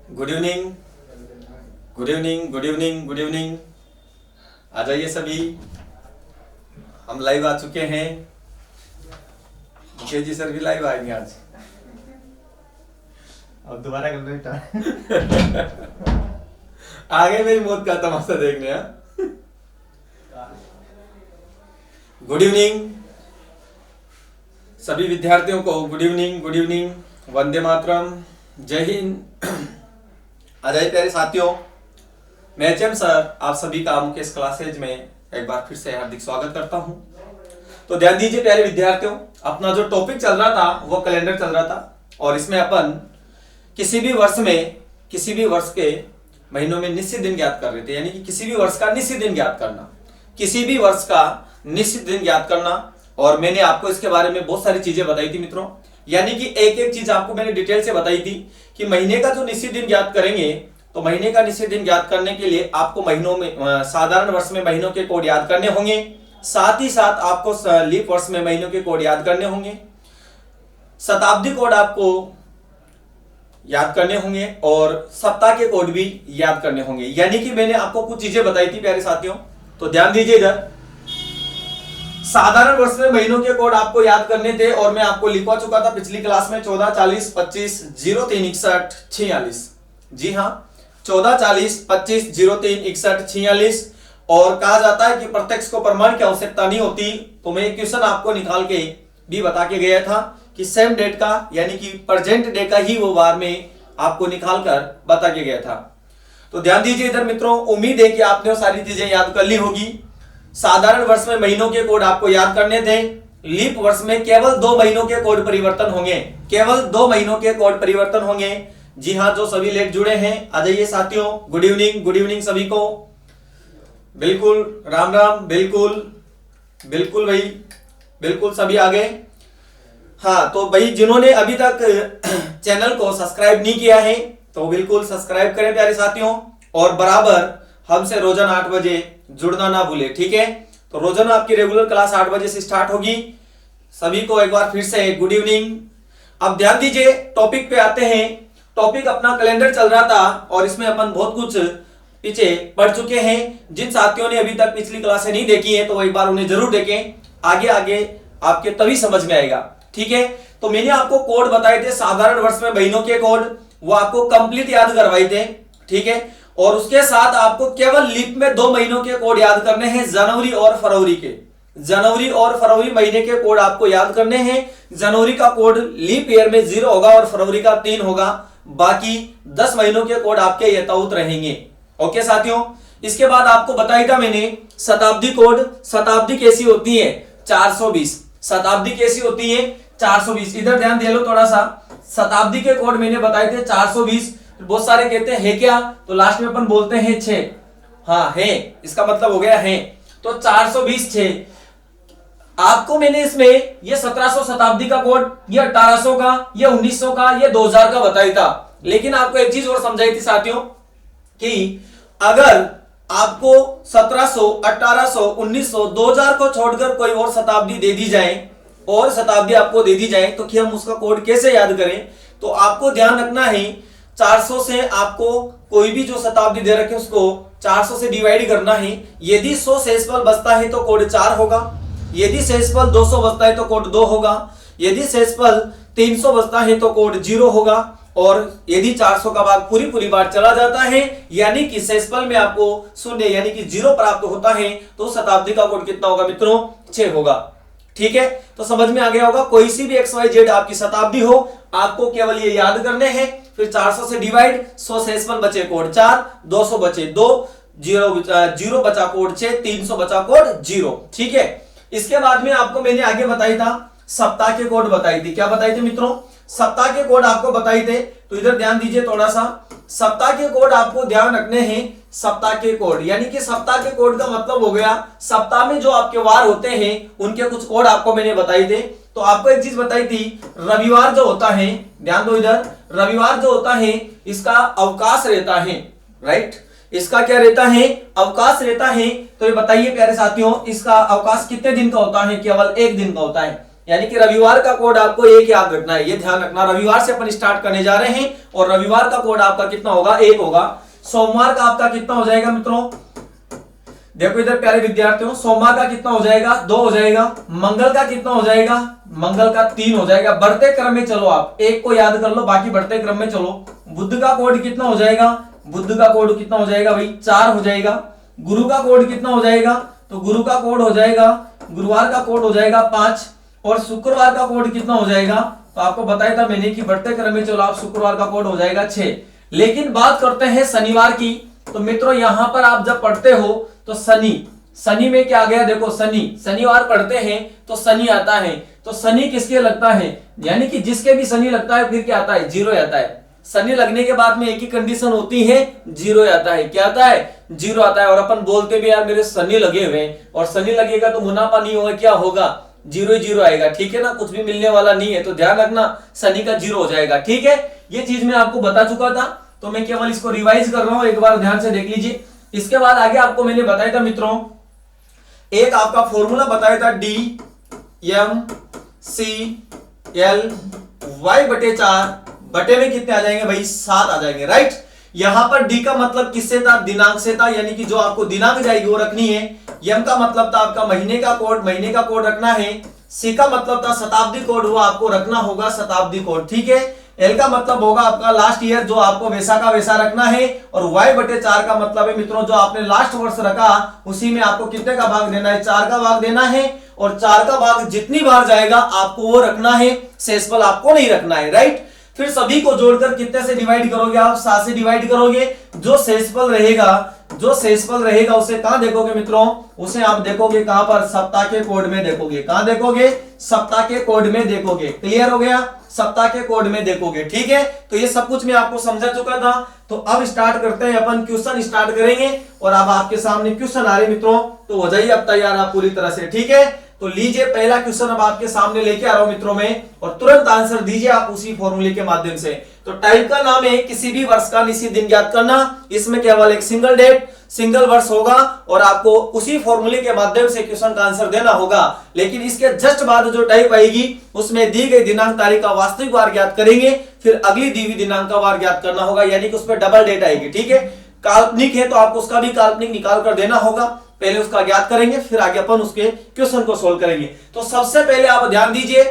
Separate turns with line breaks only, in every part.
Good evening, good evening, good evening, good evening. आ जाइए सभी, हम लाइव आ चुके हैं। मुकेश जी सर भी लाइव आएंगे आज।
अब दोबारा कर रहे हैं।
आगे मेरी मौत का तमाशा देखने। गुड इवनिंग सभी विद्यार्थियों को, good evening, good evening, Vande Mataram, जय हिंद। आ जाइए प्यारे साथियों, मैं एचएम सर आप सभी का मुकेश क्लासेज में एक बार फिर से हार्दिक स्वागत करता हूं। तो ध्यान दीजिए प्यारे विद्यार्थियों, अपना जो टॉपिक चल रहा था वो कैलेंडर चल रहा था, और इसमें अपन किसी भी वर्ष के महीनों में निश्चित दिन ज्ञात कर रहे थे, यानी कि किसी भी वर्ष का निश्चित दिन ज्ञात करना, किसी भी वर्ष का निश्चित दिन ज्ञात करना। और मैंने आपको इसके बारे में बहुत सारी चीजें बताई थी मित्रों, यानी कि एक एक चीज आपको मैंने डिटेल से बताई थी कि महीने का जो निश्चित दिन ज्ञात करेंगे, तो महीने का निश्चित दिन ज्ञात करने के लिए आपको महीनों में साधारण वर्ष में महीनों के कोड याद करने होंगे, साथ ही साथ आपको लीप वर्ष में महीनों के कोड याद करने होंगे, शताब्दी कोड आपको याद करने होंगे, और सप्ताह के कोड भी याद करने होंगे। यानी कि मैंने आपको कुछ चीजें बताई थी प्यारे साथियों, तो ध्यान दीजिए इधर। साधारण वर्ष में महीनों के कोड आपको याद करने थे, और मैं आपको लिखवा चुका था पिछली क्लास में 14, 40, 25, 03, 61, 46। जी हाँ, 14, 40, 25, 03, 61, 46। और कहा जाता है कि प्रत्यक्ष को प्रमाण की आवश्यकता नहीं होती, तो मैं एक क्वेश्चन आपको निकाल के भी बता के गया था कि सेम डेट का, यानी कि प्रेजेंट डे का ही वो बार में आपको निकाल कर बता के गया था। तो ध्यान दीजिए इधर मित्रों, उम्मीद है कि आपने वो सारी चीजें याद कर ली होगी। साधारण वर्ष में महीनों के कोड आपको याद करने थे, लीप वर्ष में केवल 2 महीनों के कोड परिवर्तन होंगे, केवल 2 महीनों के कोड परिवर्तन होंगे। जी हाँ, जो सभी लेट जुड़े हैं आ जाइए साथियों, गुड इवनिंग, गुड इवनिंग सभी को, बिल्कुल राम राम, बिल्कुल बिल्कुल भाई, बिल्कुल सभी आ गए। हाँ, तो भाई जिन्होंने अभी तक चैनल को सब्सक्राइब नहीं किया है तो बिल्कुल सब्सक्राइब करें प्यारे साथियों, और बराबर हमसे रोजाना 8 बजे जुड़ना ना भूले, ठीक है। तो रोजाना आपकी रेगुलर क्लास 8 बजे से स्टार्ट होगी। सभी को एक बार फिर से गुड इवनिंग। अब ध्यान दीजिए, टॉपिक पे आते हैं। टॉपिक अपना कैलेंडर चल रहा था, और इसमें अपन बहुत कुछ पीछे पढ़ चुके हैं। जिन साथियों ने अभी तक पिछली क्लासें नहीं देखी है तो एक बार उन्हें जरूर देखें, आगे आगे आपके तभी समझ में आएगा, ठीक है। तो मैंने आपको कोड बताए थे साधारण वर्ष में महीनों के कोड, वो आपको कंप्लीट याद करवाए थे, ठीक है। और उसके साथ आपको केवल लीप में 2 महीनों के कोड याद करने हैं, जनवरी और फरवरी के। जनवरी और फरवरी महीने के कोड आपको याद करने हैं। जनवरी का कोड लीप ईयर में 0 होगा और फरवरी का 3 होगा, बाकी 10 महीनों के कोड आपके यथावत रहेंगे। ओके साथियों, इसके बाद आपको बताया था मैंने शताब्दी कोड। शताब्दी कैसी होती है? 420। शताब्दी कैसी होती है? 420। इधर ध्यान दे लो थोड़ा सा, शताब्दी के कोड मैंने बताए थे 420। बहुत सारे कहते हैं क्या, तो लास्ट में अपन बोलते हैं 6। हाँ है, इसका मतलब हो गया है। तो 420 6। आपको मैंने इसमें ये 1700 शताब्दी का कोड, ये 1800 का, ये 1900 का, ये 2000 का बताया था। लेकिन आपको एक चीज और समझाई थी साथियों कि अगर आपको 1700, 1800, 1900, 2000 को छोड़कर कोई और शताब्दी दे दी जाए, और शताब्दी आपको दे दी जाए, तो कि हम उसका कोड कैसे याद करें? तो आपको ध्यान रखना है 400 से आपको कोई भी जो शताब्दी दे रखे उसको 400 से डिवाइड करना है। यदि 100 शेषफल बचता है तो कोड 4 होगा, यदि शेषफल 200 बचता है तो कोड 2 होगा, यदि शेषफल 300 बचता है तो कोड 0 होगा, और यदि 400 का भाग पूरी बार चला जाता है, यानी कि शेषफल में आपको 0 यानी कि 0 प्राप्त होता है, तो शताब्दी का कोड कितना होगा मित्रों? 6 होगा, ठीक है। तो समझ में आ गया होगा, कोई सी भी XYZ आपकी शताब्दी हो, आपको केवल ये याद करने हैं। फिर 400 से डिवाइड, 100 शेषफल बचे कोड 4, 200 बचे 2, 0 बचा कोड 6, 300 बचा कोड 0, ठीक है। इसके बाद में आपको मैंने आगे बताया था सप्ताह के कोड बताई थी। क्या बताई थी मित्रों? सप्ताह के कोड आपको बताए थे। तो इधर ध्यान दीजिए थोड़ा सा, सप्ताह के कोड आपको ध्यान रखने हैं। सप्ताह के कोड यानी कि सप्ताह के कोड का मतलब हो गया सप्ताह में जो आपके वार होते हैं उनके कुछ कोड आपको मैंने बताए थे। तो आपको एक चीज बताई थी, रविवार जो होता है, ध्यान दो इधर, रविवार जो होता है इसका अवकाश रहता है, राइट। इसका क्या रहता है? अवकाश रहता है। तो ये बताइए प्यारे साथियों, इसका अवकाश कितने दिन का होता है? केवल 1 दिन का होता है। यानी कि रविवार का कोड आपको एक याद रखना है, ये ध्यान रखना। रविवार से अपन स्टार्ट करने जा रहे हैं और रविवार का कोड आपका कितना होगा, 1 होगा। सोमवार का आपका कितना हो जाएगा मित्रों, देखो इधर प्यारे विद्यार्थियों, सोमवार का कितना हो जाएगा, 2 हो जाएगा। मंगल का कितना हो जाएगा, मंगल का 3 हो जाएगा। बढ़ते क्रम में चलो, आप एक को याद कर लो, बाकी बढ़ते क्रम में चलो। बुध का कोड कितना हो जाएगा, बुध का कोड कितना हो जाएगा भाई, 4 हो जाएगा। गुरु का कोड कितना हो जाएगा, तो गुरु का कोड हो जाएगा, गुरुवार का कोड हो जाएगा 5। और शुक्रवार का कोड कितना हो जाएगा, तो आपको बताया था मैंने कि बढ़ते क्रम में चलो आप, शुक्रवार का कोड हो जाएगा 6। लेकिन बात करते हैं शनिवार की, तो मित्रों यहां पर आप जब पढ़ते हो तो शनि में क्या आ गया, देखो शनिवार पढ़ते हैं तो शनि आता है। तो शनि किसके लगता है, यानी कि जिसके भी शनि लगता है फिर क्या आता है, 0 आता है। शनि लगने के बाद में एक ही कंडीशन होती है, 0 आता है। क्या आता है, 0 आता है। और अपन बोलते भी यार मेरे शनि लगे हुए हैं, और शनि लगेगा तो मुनाफा नहीं होगा, क्या होगा, 0 ही 0 आएगा, ठीक है ना, कुछ भी मिलने वाला नहीं है। तो ध्यान रखना, शनि का 0 हो जाएगा, ठीक है। ये चीज मैं आपको बता चुका था, तो मैं केवल इसको रिवाइज कर रहा हूं, एक बार ध्यान से देख लीजिए। इसके बाद आगे आपको मैंने बताया था मित्रों, एक आपका फॉर्मूला बताया था, DMCL y/4 बटे में कितने आ जाएंगे भाई, 7 आ जाएंगे, राइट। यहां पर डी का मतलब किससे था, दिनांक से था, यानी कि जो आपको दिनांक जाएगी वो रखनी है। एम का मतलब था आपका महीने का कोड रखना है। सी का मतलब था शताब्दी कोड, वो आपको रखना होगा, शताब्दी कोड, ठीक है। एल का मतलब होगा आपका लास्ट ईयर, जो आपको वैसा का वैसा रखना है। और y/4 का मतलब है मित्रों, जो आपने लास्ट वर्ष रखा उसी में आपको कितने का भाग देना है, 4 का भाग देना है। और 4 का भाग जितनी बार जाएगा आपको वो रखना है, शेषफल आपको नहीं रखना है, राइट। फिर सभी को जोड़कर कितने से डिवाइड करोगे आप, 7 से डिवाइड करोगे। जो शेषफल रहेगा उसे कहां देखोगे मित्रों, उसे आप देखोगे कहां पर, सप्ताह के कोड में देखोगे। कहां देखोगे, सप्ताह के कोड में देखोगे। क्लियर हो गया, सप्ताह के कोड में देखोगे, ठीक है। तो ये सब कुछ मैं आपको समझा चुका था। तो अब स्टार्ट करते हैं, अपन क्वेश्चन स्टार्ट करेंगे। और अब आपके सामने क्वेश्चन आ रहे मित्रों, तो हो जाइए अब तैयार आप पूरी तरह से, ठीक है। तो लीजिए पहला क्वेश्चन अब आपके सामने लेके आ रहा हूं मित्रों में, और तुरंत आंसर दीजिए आप उसी फॉर्मूले के माध्यम से। तो टाइप का नाम है किसी भी वर्ष का निश्चित दिन ज्ञात करना। इसमें केवल एक सिंगल डेट, सिंगल वर्ष होगा, और आपको उसी फॉर्मूले के माध्यम से क्वेश्चन का आंसर देना होगा। लेकिन इसके जस्ट बाद जो टाइप आएगी उसमें दी गई दिनांक तारीख का वास्तविक वार ज्ञात करेंगे, फिर अगली दी हुई दिनांक का वार ज्ञात करना होगा, यानी कि उसमें डबल डेट आएगी, ठीक है। काल्पनिक है तो आपको उसका भी काल्पनिक निकाल कर देना होगा, पहले उसका ज्ञात करेंगे, फिर आगे अपन उसके क्वेश्चन को सोल्व करेंगे। तो सबसे पहले आप ध्यान दीजिए,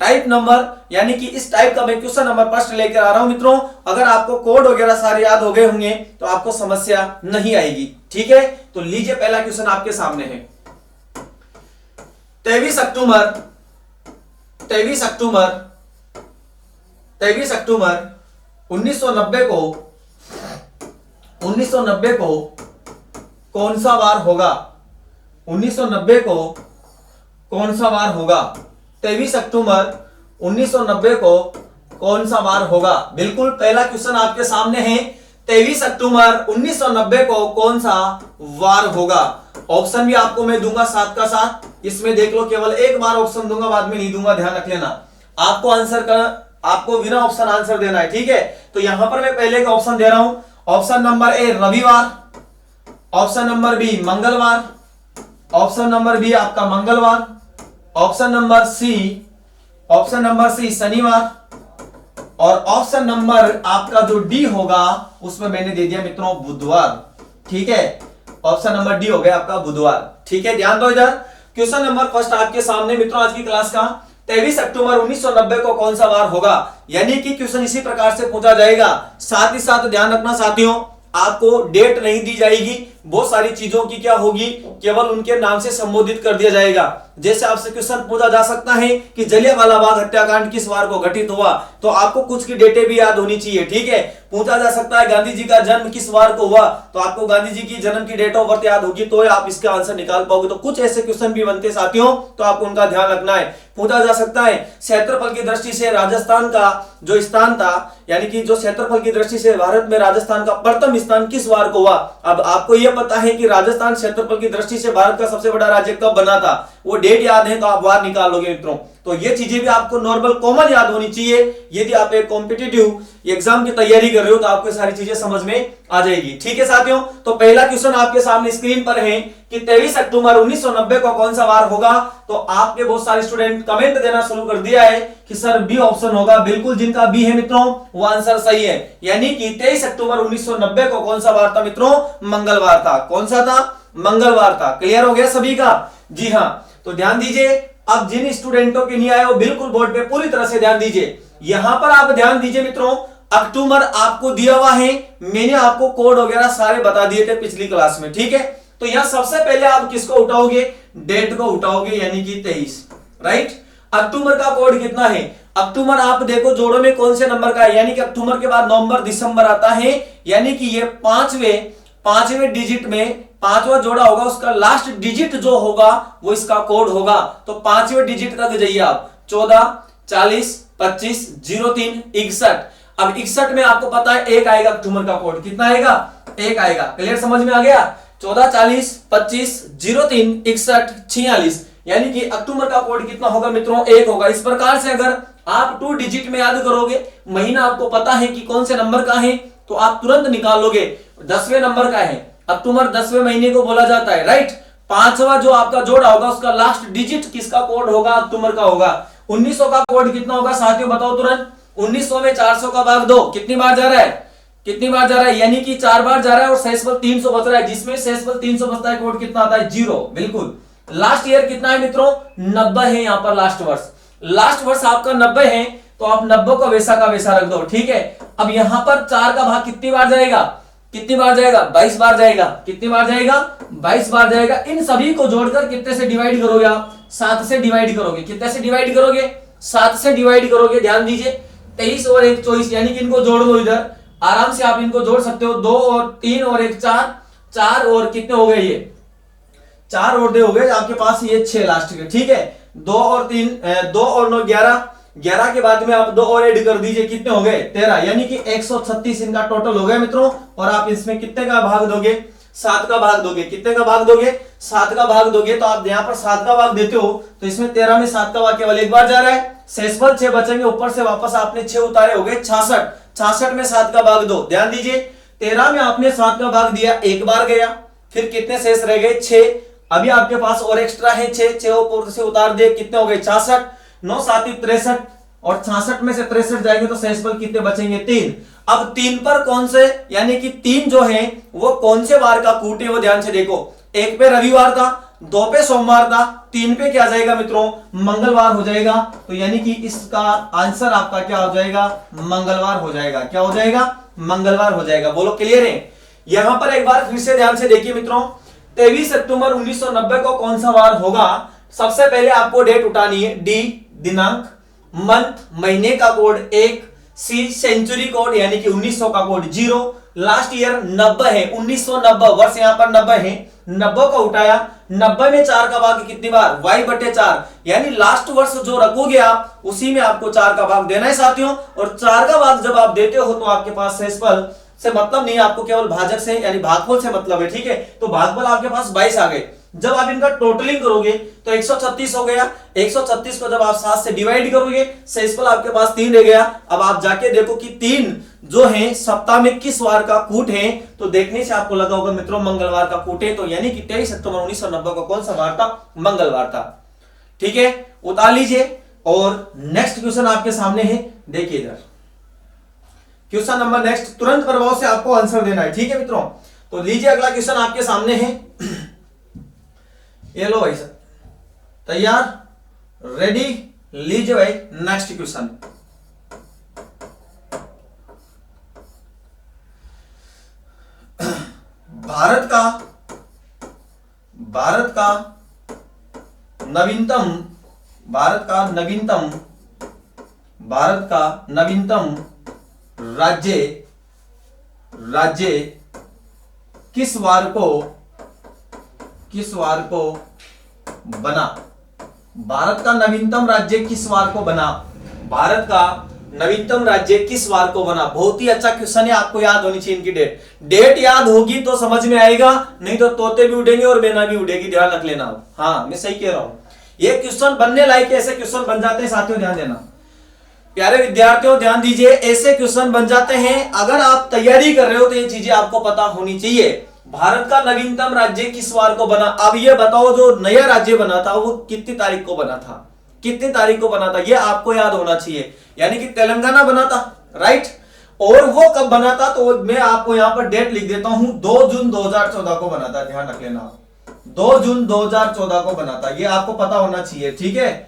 टाइप नंबर, यानी कि इस टाइप का मैं क्वेश्चन नंबर फर्स्ट लेकर आ रहा हूं मित्रों। अगर आपको कोड वगैरह सारे याद हो गए होंगे तो आपको समस्या नहीं आएगी, ठीक है। तो लीजिए पहला क्वेश्चन आपके सामने है। 23 अक्टूबर 1990 को कौन सा वार होगा, 1990 को कौन सा वार होगा, 23 अक्टूबर 1990 को कौन सा वार होगा। बिल्कुल पहला क्वेश्चन आपके सामने है, 23 अक्टूबर 1990 को कौन सा वार होगा। ऑप्शन भी आपको मैं दूंगा साथ का साथ, इसमें देख लो, केवल एक बार ऑप्शन दूंगा, बाद में नहीं दूंगा, ध्यान रख लेना। आपको बिना ऑप्शन आंसर देना है, ठीक है। तो यहां पर मैं पहले का ऑप्शन दे रहा हूं। ऑप्शन नंबर ए रविवार, ऑप्शन नंबर बी मंगलवार, ऑप्शन नंबर बी आपका मंगलवार, ऑप्शन नंबर सी शनिवार, और ऑप्शन नंबर आपका जो डी होगा उसमें मैंने दे दिया मित्रों बुधवार, ठीक है। ऑप्शन नंबर डी हो गया आपका बुधवार, ठीक है। ध्यान दो इधर, क्वेश्चन नंबर फर्स्ट आपके सामने मित्रों आज की क्लास का, 23 अक्टूबर 1990 को कौन सा वार होगा, यानी कि क्वेश्चन इसी प्रकार से पूछा जाएगा। साथ ही साथ ध्यान रखना साथियों, आपको डेट नहीं दी जाएगी, बहुत सारी चीजों की क्या होगी, केवल उनके नाम से संबोधित कर दिया जाएगा। जैसे आपसे क्वेश्चन पूछा जा सकता है कि जलियांवाला बाग हत्याकांड किस वार को घटित हुआ, तो आपको कुछ की डेटें भी याद होनी चाहिए, ठीक है। पूछा जा सकता है गांधी जी का जन्म किस वार को हुआ, तो आपको गांधी जी की जन्म की डेट ऑफ बर्थ याद होगी, तो आप इसका आंसर निकाल पाओगे। तो कुछ ऐसे क्वेश्चन भी बनते साथियों, तो आपको उनका ध्यान रखना है। पूछा जा सकता है क्षेत्रफल की दृष्टि से राजस्थान का जो स्थान था, यानी कि जो क्षेत्रफल की दृष्टि से भारत में राजस्थान का प्रथम स्थान किस वार को हुआ। अब आपको यह पता है कि राजस्थान क्षेत्रफल की दृष्टि से भारत का सबसे बड़ा राज्य कब बना था, वो डेट याद है तो आप वार निकाल लोगे मित्रों। तो ये चीजें भी आपको नॉर्मल कॉमन याद होनी चाहिए। यदि आप एक कॉम्पिटिटिव एग्जाम की तैयारी कर रहे हो तो आपको सारी चीजें समझ में आ जाएगी। ठीक है साथियों, तो पहला क्वेश्चन आपके सामने स्क्रीन पर है कि 23 अक्टूबर 1990 को कौन सा वार होगा। तो आपके बहुत सारे स्टूडेंट कमेंट देना शुरू कर दिया है कि सर बी ऑप्शन होगा। बिल्कुल, जिनका बी है मित्रों वो आंसर सही है, यानी कि 23 अक्टूबर 1990 को कौन सा वार था मित्रों, मंगलवार था। कौन सा था, मंगलवार था। क्लियर हो गया सभी का? जी हाँ, तो ध्यान दीजिए। अब जिन स्टूडेंटों के नहीं आए वो बिल्कुल बोर्ड पे पूरी तरह से ध्यान दीजिए। यहां पर आप ध्यान दीजिए मित्रों, अक्टूबर आपको दिया हुआ है, मैंने आपको कोड वगैरह सारे बता दिए थे पिछली क्लास में। ठीक है, तो यहां सबसे पहले आप किसको उठाओगे, डेट को उठाओगे, यानी कि 23, राइट। अक्टूबर का कोड कितना है, अक्टूबर आप देखो जोड़ों में कौन से नंबर का है, यानी कि अक्टूबर के बाद नवंबर दिसंबर आता है, यानी कि ये पांचवें डिजिट में पांचवा जोड़ा होगा, उसका लास्ट डिजिट जो होगा वो इसका कोड होगा। तो पांचवें डिजिट तक जाइए आप, 14, 40, 25, 03, 61। अब 61 में आपको पता है एक आएगा अक्टूबर का कोड, कितना आएगा, एक आएगा। क्लियर, समझ में आ गया? 14, 40, 25, 03, 61, 46, यानी कि अक्टूबर का कोड कितना होगा मित्रों, एक होगा। इस प्रकार से अगर आप 2 डिजिट में याद करोगे, महीना आपको पता है कि कौन से नंबर का है, तो आप तुरंत निकाल लोगे। 10वें नंबर का है, अक्टूबर 10वें महीने को बोला जाता है, राइट। पांचवा जो आपका जोड़ा होगा उसका लास्ट डिजिट किसका कोड होगा, अक्टूबर का होगा। 1900 का कोड कितना होगा साथियों, बताओ तुरंत। 1900 में 400 का भाग दो, कितनी बार जा रहा है, कितनी बार जा रहा है, यानी कि 4 बार जा रहा है और शेषफल 300 बच रहा है, जिसमें शेषफल 300 बचता है, कोड कितना आता है, 0। बिल्कुल। लास्ट ईयर कितना है मित्रों, 90 है यहाँ पर लास्ट वर्ष। लास्ट वर्ष आपका 90 है, तो आप 90 को वैसा का वैसा रख दो। ठीक है, अब यहां पर 4 का भाग कितनी बार जाएगा, कितनी बार जाएगा, 22 बार जाएगा। कितनी बार जाएगा, 22 बार जाएगा। इन सभी को जोड़कर कितने से डिवाइड करोगे आप, 7 से डिवाइड करोगे। कितने से डिवाइड करोगे, 7 से डिवाइड करोगे। ध्यान दीजिए, 23 और 1 24, यानी कि इनको जोड़ दो, इधर आराम से आप इनको जोड़ सकते हो। 2 और 3 और 1 4, 4 और कितने हो गए, ये 4 और 2 हो गए आपके पास, ये 6 लास्ट के। ठीक है, 2 और 3 2 और 9 11, 11 के बाद में आप 2 और ऐड कर दीजिए, कितने हो गए, 13, यानी कि 136 इनका टोटल हो गया मित्रों। और आप इसमें कितने का भाग दोगे, 7 का भाग दोगे। कितने का भाग दोगे, 7 का भाग दोगे। तो आप यहाँ पर 7 का भाग देते हो, तो इसमें 13 में 7 का भाग केवल एक बार जा रहा है, शेषफल 6 बचेंगे, ऊपर से वापस आपने 6 उतारे, हो गए 66। 66 में 7 का भाग दो। ध्यान दीजिए, 13 में आपने 7 का भाग दिया, एक बार गया, फिर कितने शेष रह गए, 6। अभी आपके पास और एक्स्ट्रा है 6 ऊपर से उतार दिए, कितने हो गए, 66। 9 7 63, और 66 में से 63 जाएंगे तो शेषफल कितने बचेंगे, 3। अब 3 पर कौन से, यानी कि 3 जो है वो कौन से वार का कूट है, वो ध्यान से देखो। 1 पे रविवार था, 2 पे सोमवार था, 3 पे क्या जाएगा मित्रों, मंगलवार हो जाएगा। तो यानी कि इसका आंसर आपका क्या हो जाएगा, मंगलवार हो जाएगा। क्या हो जाएगा, मंगलवार हो जाएगा। बोलो क्लियर है? यहां पर एक बार फिर से ध्यान से देखिए मित्रों, 23 अक्टूबर 1990 को कौन सा वार होगा। सबसे पहले आपको डेट उठानी है, डी दिनांक, मंथ महीने का कोड 1, सी सेंचुरी कोड यानी कि 1900 का कोड 0, लास्ट ईयर 90 है, 1990 वर्ष यहाँ पर 90 है, 90 को उठाया, 90 में 4 का भाग कितनी बार, y/4, यानी लास्ट वर्ष जो रखोगे आप उसी में आपको 4 का भाग देना है साथियों। और 4 का भाग जब आप देते हो तो आपके पास शेषफल से मतलब नहीं, आपको केवल भाजक से यानी भागफल से मतलब है। ठीक है, तो भागफल आपके पास 22 आ गए। जब आप इनका टोटलिंग करोगे तो 136 हो गया। 136 को जब आप 7 से डिवाइड करोगे, शेषफल आपके पास 3 रह गया। अब आप जाके देखो कि 3 जो है सप्ताह में किस वार का कूट है, तो देखने से आपको लगा होगा मित्रों मंगलवार का कूट है। तो यानी कि 23 अक्टूबर 1990 को कौन सा वार था, मंगलवार था। ठीक है, उतार लीजिए। और नेक्स्ट क्वेश्चन आपके सामने है, देखिए इधर क्वेश्चन नंबर नेक्स्ट, तुरंत प्रभाव से आपको आंसर देना है। ठीक है मित्रों, तो लीजिए अगला क्वेश्चन आपके सामने है। ये लो भाई सर, तैयार, रेडी, लीजिए भाई नेक्स्ट क्वेश्चन। भारत का नवीनतम राज्य किस वार को बना। भारत का नवीनतम राज्य किस वार को बना, भारत का नवीनतम राज्य किस वार को बना। बहुत ही अच्छा क्वेश्चन है, आपको याद होनी चाहिए इनकी डेट याद होगी तो समझ में आएगा, नहीं तो तोते भी उड़ेंगे और मैना भी उड़ेगी, ध्यान रख लेना। हाँ मैं सही कह रहा हूं, ये क्वेश्चन बनने लायक ऐसे क्वेश्चन बन जाते हैं साथियों, ध्यान देना प्यारे विद्यार्थियों, ध्यान दीजिए, ऐसे क्वेश्चन बन जाते हैं। अगर आप तैयारी कर रहे हो तो ये चीजें आपको पता होनी चाहिए। भारत का नवीनतम राज्य किस वार को बना? अब ये बताओ जो नया राज्य बना था वो कितनी तारीख को बना था, कितनी तारीख को बना था, ये आपको याद होना चाहिए। यानी कि तेलंगाना बना था, राइट। और वो कब बना था तो मैं आपको यहां पर डेट लिख देता हूं, 2 जून 2014 को बना था, ध्यान रख लेना, 2 जून 2014 को बना था, ये आपको पता होना चाहिए, ठीक है।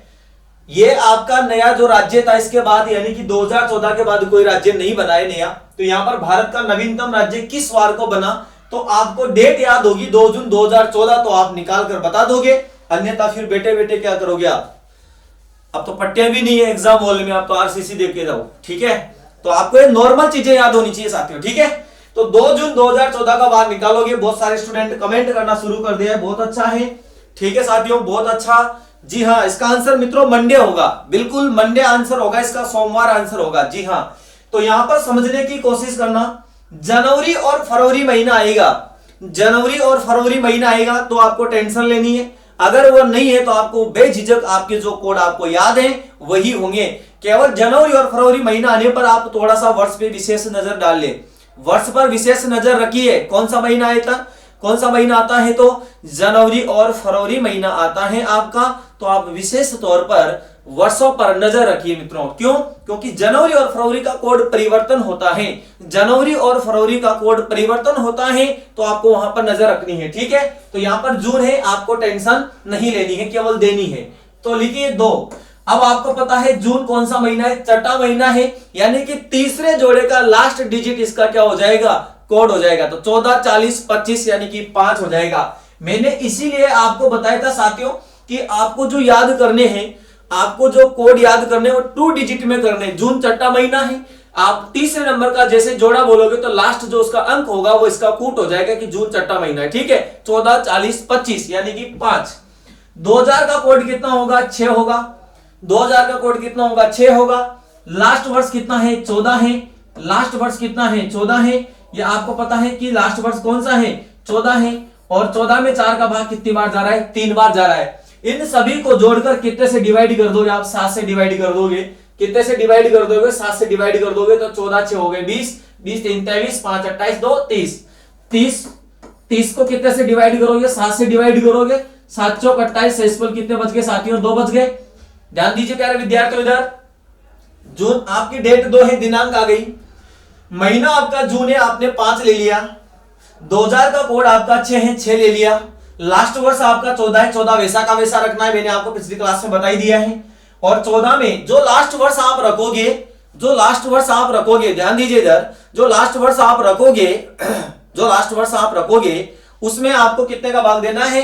ये आपका नया जो राज्य था इसके बाद, यानी कि 2014 के बाद कोई राज्य नहीं बना है नया। तो यहां पर भारत का नवीनतम राज्य किस वार को बना, तो आपको डेट याद होगी 2 जून 2014, तो आप निकाल कर बता दोगे। अन्यथा फिर बेटे बेटे क्या करोगे आप, अब तो पट्टियां भी नहीं है एग्जाम हॉल में, आप तो आरसीसी दे के जाओ, ठीक है। तो आपको ये नॉर्मल चीजें याद होनी चाहिए साथियों, ठीक है। तो 2 जून 2014 का बार निकालोगे। बहुत सारे स्टूडेंट कमेंट करना शुरू कर दिया है, बहुत अच्छा है, ठीक है साथियों, बहुत अच्छा। जी हाँ, इसका आंसर मित्रों मंडे होगा, बिल्कुल मंडे आंसर होगा इसका, सोमवार आंसर होगा, जी हाँ। तो यहां पर समझने की कोशिश करना, जनवरी और फरवरी महीना आएगा, जनवरी और फरवरी महीना आएगा तो आपको टेंशन लेनी है। अगर वो नहीं है तो आपको बेझिझक आपके जो कोड आपको याद है वही होंगे। केवल जनवरी और फरवरी महीना आने पर आप थोड़ा सा वर्ष पे विशेष नजर डाल ले, वर्ष पर विशेष नजर रखिए। कौन सा महीना आता, कौन सा महीना आता है, तो जनवरी और फरवरी महीना आता है आपका। तो आप विशेष तौर पर वर्षों पर नजर रखिए मित्रों। क्यों? क्योंकि जनवरी और फरवरी का कोड परिवर्तन होता है, जनवरी और फरवरी का कोड परिवर्तन होता है, तो आपको वहां पर नजर रखनी है, ठीक है। तो यहां पर जून है, आपको टेंशन नहीं लेनी है, केवल देनी है। तो लिखिए 2। अब आपको पता है जून कौन सा महीना है, छठा महीना है, यानी कि तीसरे जोड़े का लास्ट डिजिट इसका क्या हो जाएगा, कोड हो जाएगा। तो 14, 40, 25 यानी कि 5 हो जाएगा। मैंने इसीलिए आपको बताया था साथियों कि आपको जो याद करने हैं, आपको जो कोड याद करने वो 2 डिजिट में करने। जून छठा महीना है, आप तीसरे नंबर का जैसे जोड़ा बोलोगे तो लास्ट जो उसका अंक होगा वो इसका कूट हो जाएगा कि जून छठा महीना है, ठीक है। 14, 40, 25 यानी कि 5। 2000 का कोड कितना होगा, 6 होगा। 2000 का कोड कितना होगा, 6 होगा। लास्ट वर्ष कितना है, 14 है। लास्ट वर्ष कितना है, 14 है। ये आपको पता है कि लास्ट वर्ष कौन सा है, 14 है। और 14 में 4 का भाग कितनी बार जा रहा है, 3 बार जा रहा है। इन सभी को जोड़कर कितने से डिवाइड कर दोगे आप, 7 से डिवाइड कर दोगे। कितने से डिवाइड कर दोगे, 7 से डिवाइड कर दोगे तो 14 6 हो गए 20, 20 3 23, 5 28 2 30। 30 को कितने से डिवाइड करोगे, 7 से डिवाइड करोगे। 7 चौक 28, 6 कितने बच गए साथियों, 2 बच गए। ध्यान दीजिए प्यारे विद्यार्थियों, इधर जून आपकी डेट 2 है, दिनांक आ गई, महीना आपका जून है, आपने 5 ले लिया। 2000 का कोड आपका 6 है, 6 ले लिया। लास्ट वर्ष आपका 14 है, 14 वैसा का वैसा रखना है, मैंने आपको पिछली क्लास में बता ही दिया है। और 14 में जो लास्ट वर्ष आप रखोगे, जो लास्ट वर्ष आप रखोगे, ध्यान दीजिए इधर, जो लास्ट वर्ष आप रखोगे, जो लास्ट वर्ष आप रखोगे उसमें आपको कितने का भाग देना है,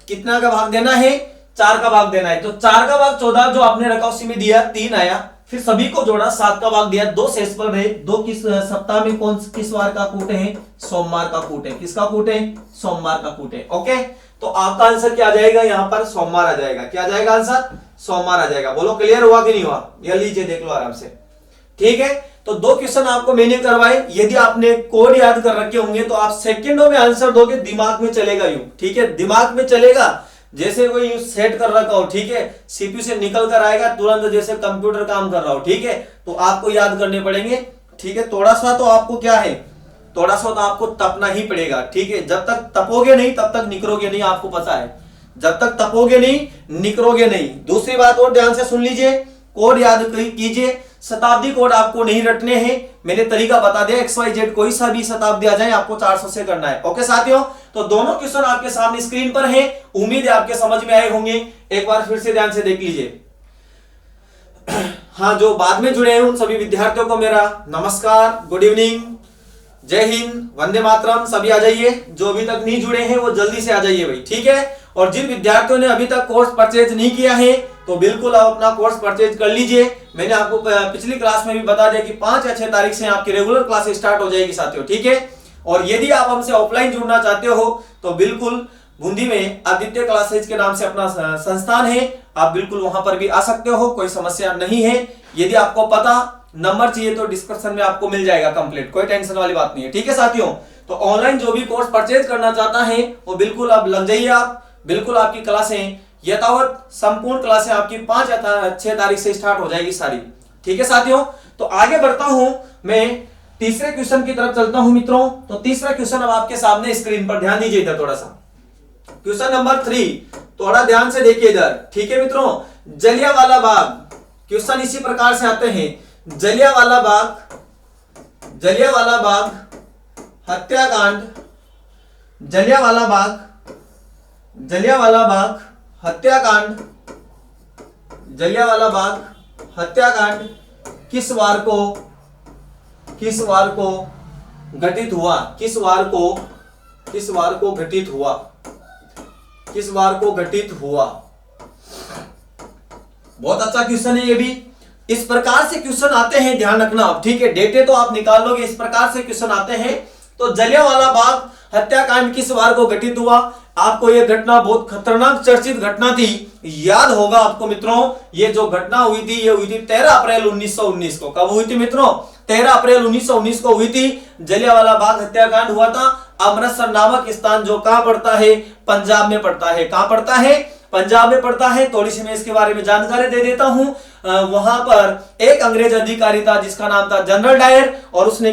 कितना का भाग देना है, 4 का भाग देना है। तो 4 का भाग 14 जो आपने रखा उसी में दिया, 3 आया। फिर सभी को जोड़ा, 7 का भाग दिया, 2 शेष पर रहे। 2 किस सप्ताह में किस वार का कूट है, सोमवार का कूट है। किसका कूट है, सोमवार का कूट है। ओके, तो आपका आंसर क्या आ जाएगा, यहां पर सोमवार आ जाएगा। क्या आ जाएगा आंसर, सोमवार आ जाएगा। बोलो क्लियर हुआ कि नहीं हुआ, ये लीजिए देख लो आराम से, ठीक है। तो 2 क्वेश्चन आपको मैंने करवाए। यदि आपने कोड याद कर रखे होंगे तो आप सेकंडों में आंसर दोगे, दिमाग में चलेगा यूं, ठीक है, दिमाग में चलेगा जैसे कोई यूं सेट कर रखा हो, ठीक है। सीपीयू से निकल कर आएगा तुरंत, जैसे कंप्यूटर काम कर रहा हो, ठीक है। तो आपको याद करने पड़ेंगे, ठीक है। थोड़ा सा तो आपको क्या है, थोड़ा सा तो आपको तपना ही पड़ेगा, ठीक है। जब तक तपोगे नहीं तब तक निकलोगे नहीं, आपको पता है, जब तक तपोगे नहीं निकलोगे नहीं। दूसरी बात और ध्यान से सुन लीजिए, कोड याद कीजिए। शताब्दी कोड आपको नहीं रटने हैं, मैंने तरीका बता दिया, XYZ कोई सा भी शताब्दी आ जाए आपको 400 से करना है। ओके साथियों, तो दोनों क्वेश्चन आपके सामने स्क्रीन पर हैं, उम्मीद है आपके समझ में आए होंगे। एक बार फिर से ध्यान से देख लीजिए। हाँ, जो बाद में जुड़े हैं उन सभी विद्यार्थियों को मेरा नमस्कार, गुड इवनिंग, जय हिंद, वंदे मातरम। सभी आ जाइए, जो अभी तक नहीं जुड़े हैं वो जल्दी से आ जाइए भाई, ठीक है। और जिन विद्यार्थियों ने अभी तक कोर्स परचेज नहीं किया है तो बिल्कुल आप अपना कोर्स परचेज कर लीजिए। मैंने आपको पिछली क्लास में भी बता दिया कि 5 या 6 तारीख से आपकी रेगुलर क्लास स्टार्ट हो जाएगी साथियों, ठीक है। और यदि आप हमसे ऑफलाइन जुड़ना चाहते हो तो बिल्कुल बूंदी में आदित्य क्लासेज के नाम से अपना संस्थान है, आप बिल्कुल वहां पर भी आ सकते हो, कोई समस्या नहीं है। यदि आपको पता नंबर चाहिए तो डिस्क्रिप्शन में आपको मिल जाएगा कंप्लीट, कोई टेंशन वाली बात नहीं है, ठीक है साथियों। तो ऑनलाइन जो भी कोर्स परचेज करना चाहता है वो बिल्कुल आप लग जाइए, आप बिल्कुल आपकी क्लासें यथावत संपूर्ण क्लासें आपकी 5 या 6 तारीख से स्टार्ट हो जाएगी सारी। ठीक है साथियों, तो आगे बढ़ता हूं, मैं तीसरे क्वेश्चन की तरफ चलता हूं मित्रों। तो तीसरा क्वेश्चन अब आपके सामने स्क्रीन पर, ध्यान दीजिए इधर थोड़ा सा। क्वेश्चन नंबर 3, थोड़ा ध्यान से देखिए इधर। ठीक है मित्रों, जलियांवाला बाग, क्वेश्चन इसी प्रकार से आते हैं। जलियांवाला बाग हत्याकांड, जलियांवाला बाग हत्याकांड किस वार को घटित हुआ? किस वार को घटित हुआ? बहुत अच्छा क्वेश्चन है ये भी। इस प्रकार से क्वेश्चन आते हैं, ध्यान रखना आप। ठीक है, डेटे तो आप निकाल लोगे, इस प्रकार से क्वेश्चन आते हैं। तो जलियांवाला बाग हत्याकांड किस वार को घटित हुआ? आपको यह घटना बहुत खतरनाक चर्चित घटना थी, याद होगा आपको मित्रों। ये जो घटना हुई थी, ये हुई थी 13 अप्रैल 1919 को। कब हुई थी मित्रों? 13 अप्रैल 1919 को हुई थी। जलियांवाला बाग हत्याकांड हुआ था। अमृतसर नामक स्थान जो कहां पड़ता है? पंजाब में पड़ता है। कहां पड़ता है? पंजाब में पड़ता है। थोड़ी सी मैं इसके बारे में जानकारी दे देता हूं। वहां पर एक अंग्रेज अधिकारी था जिसका नाम था जनरल डायर, और उसने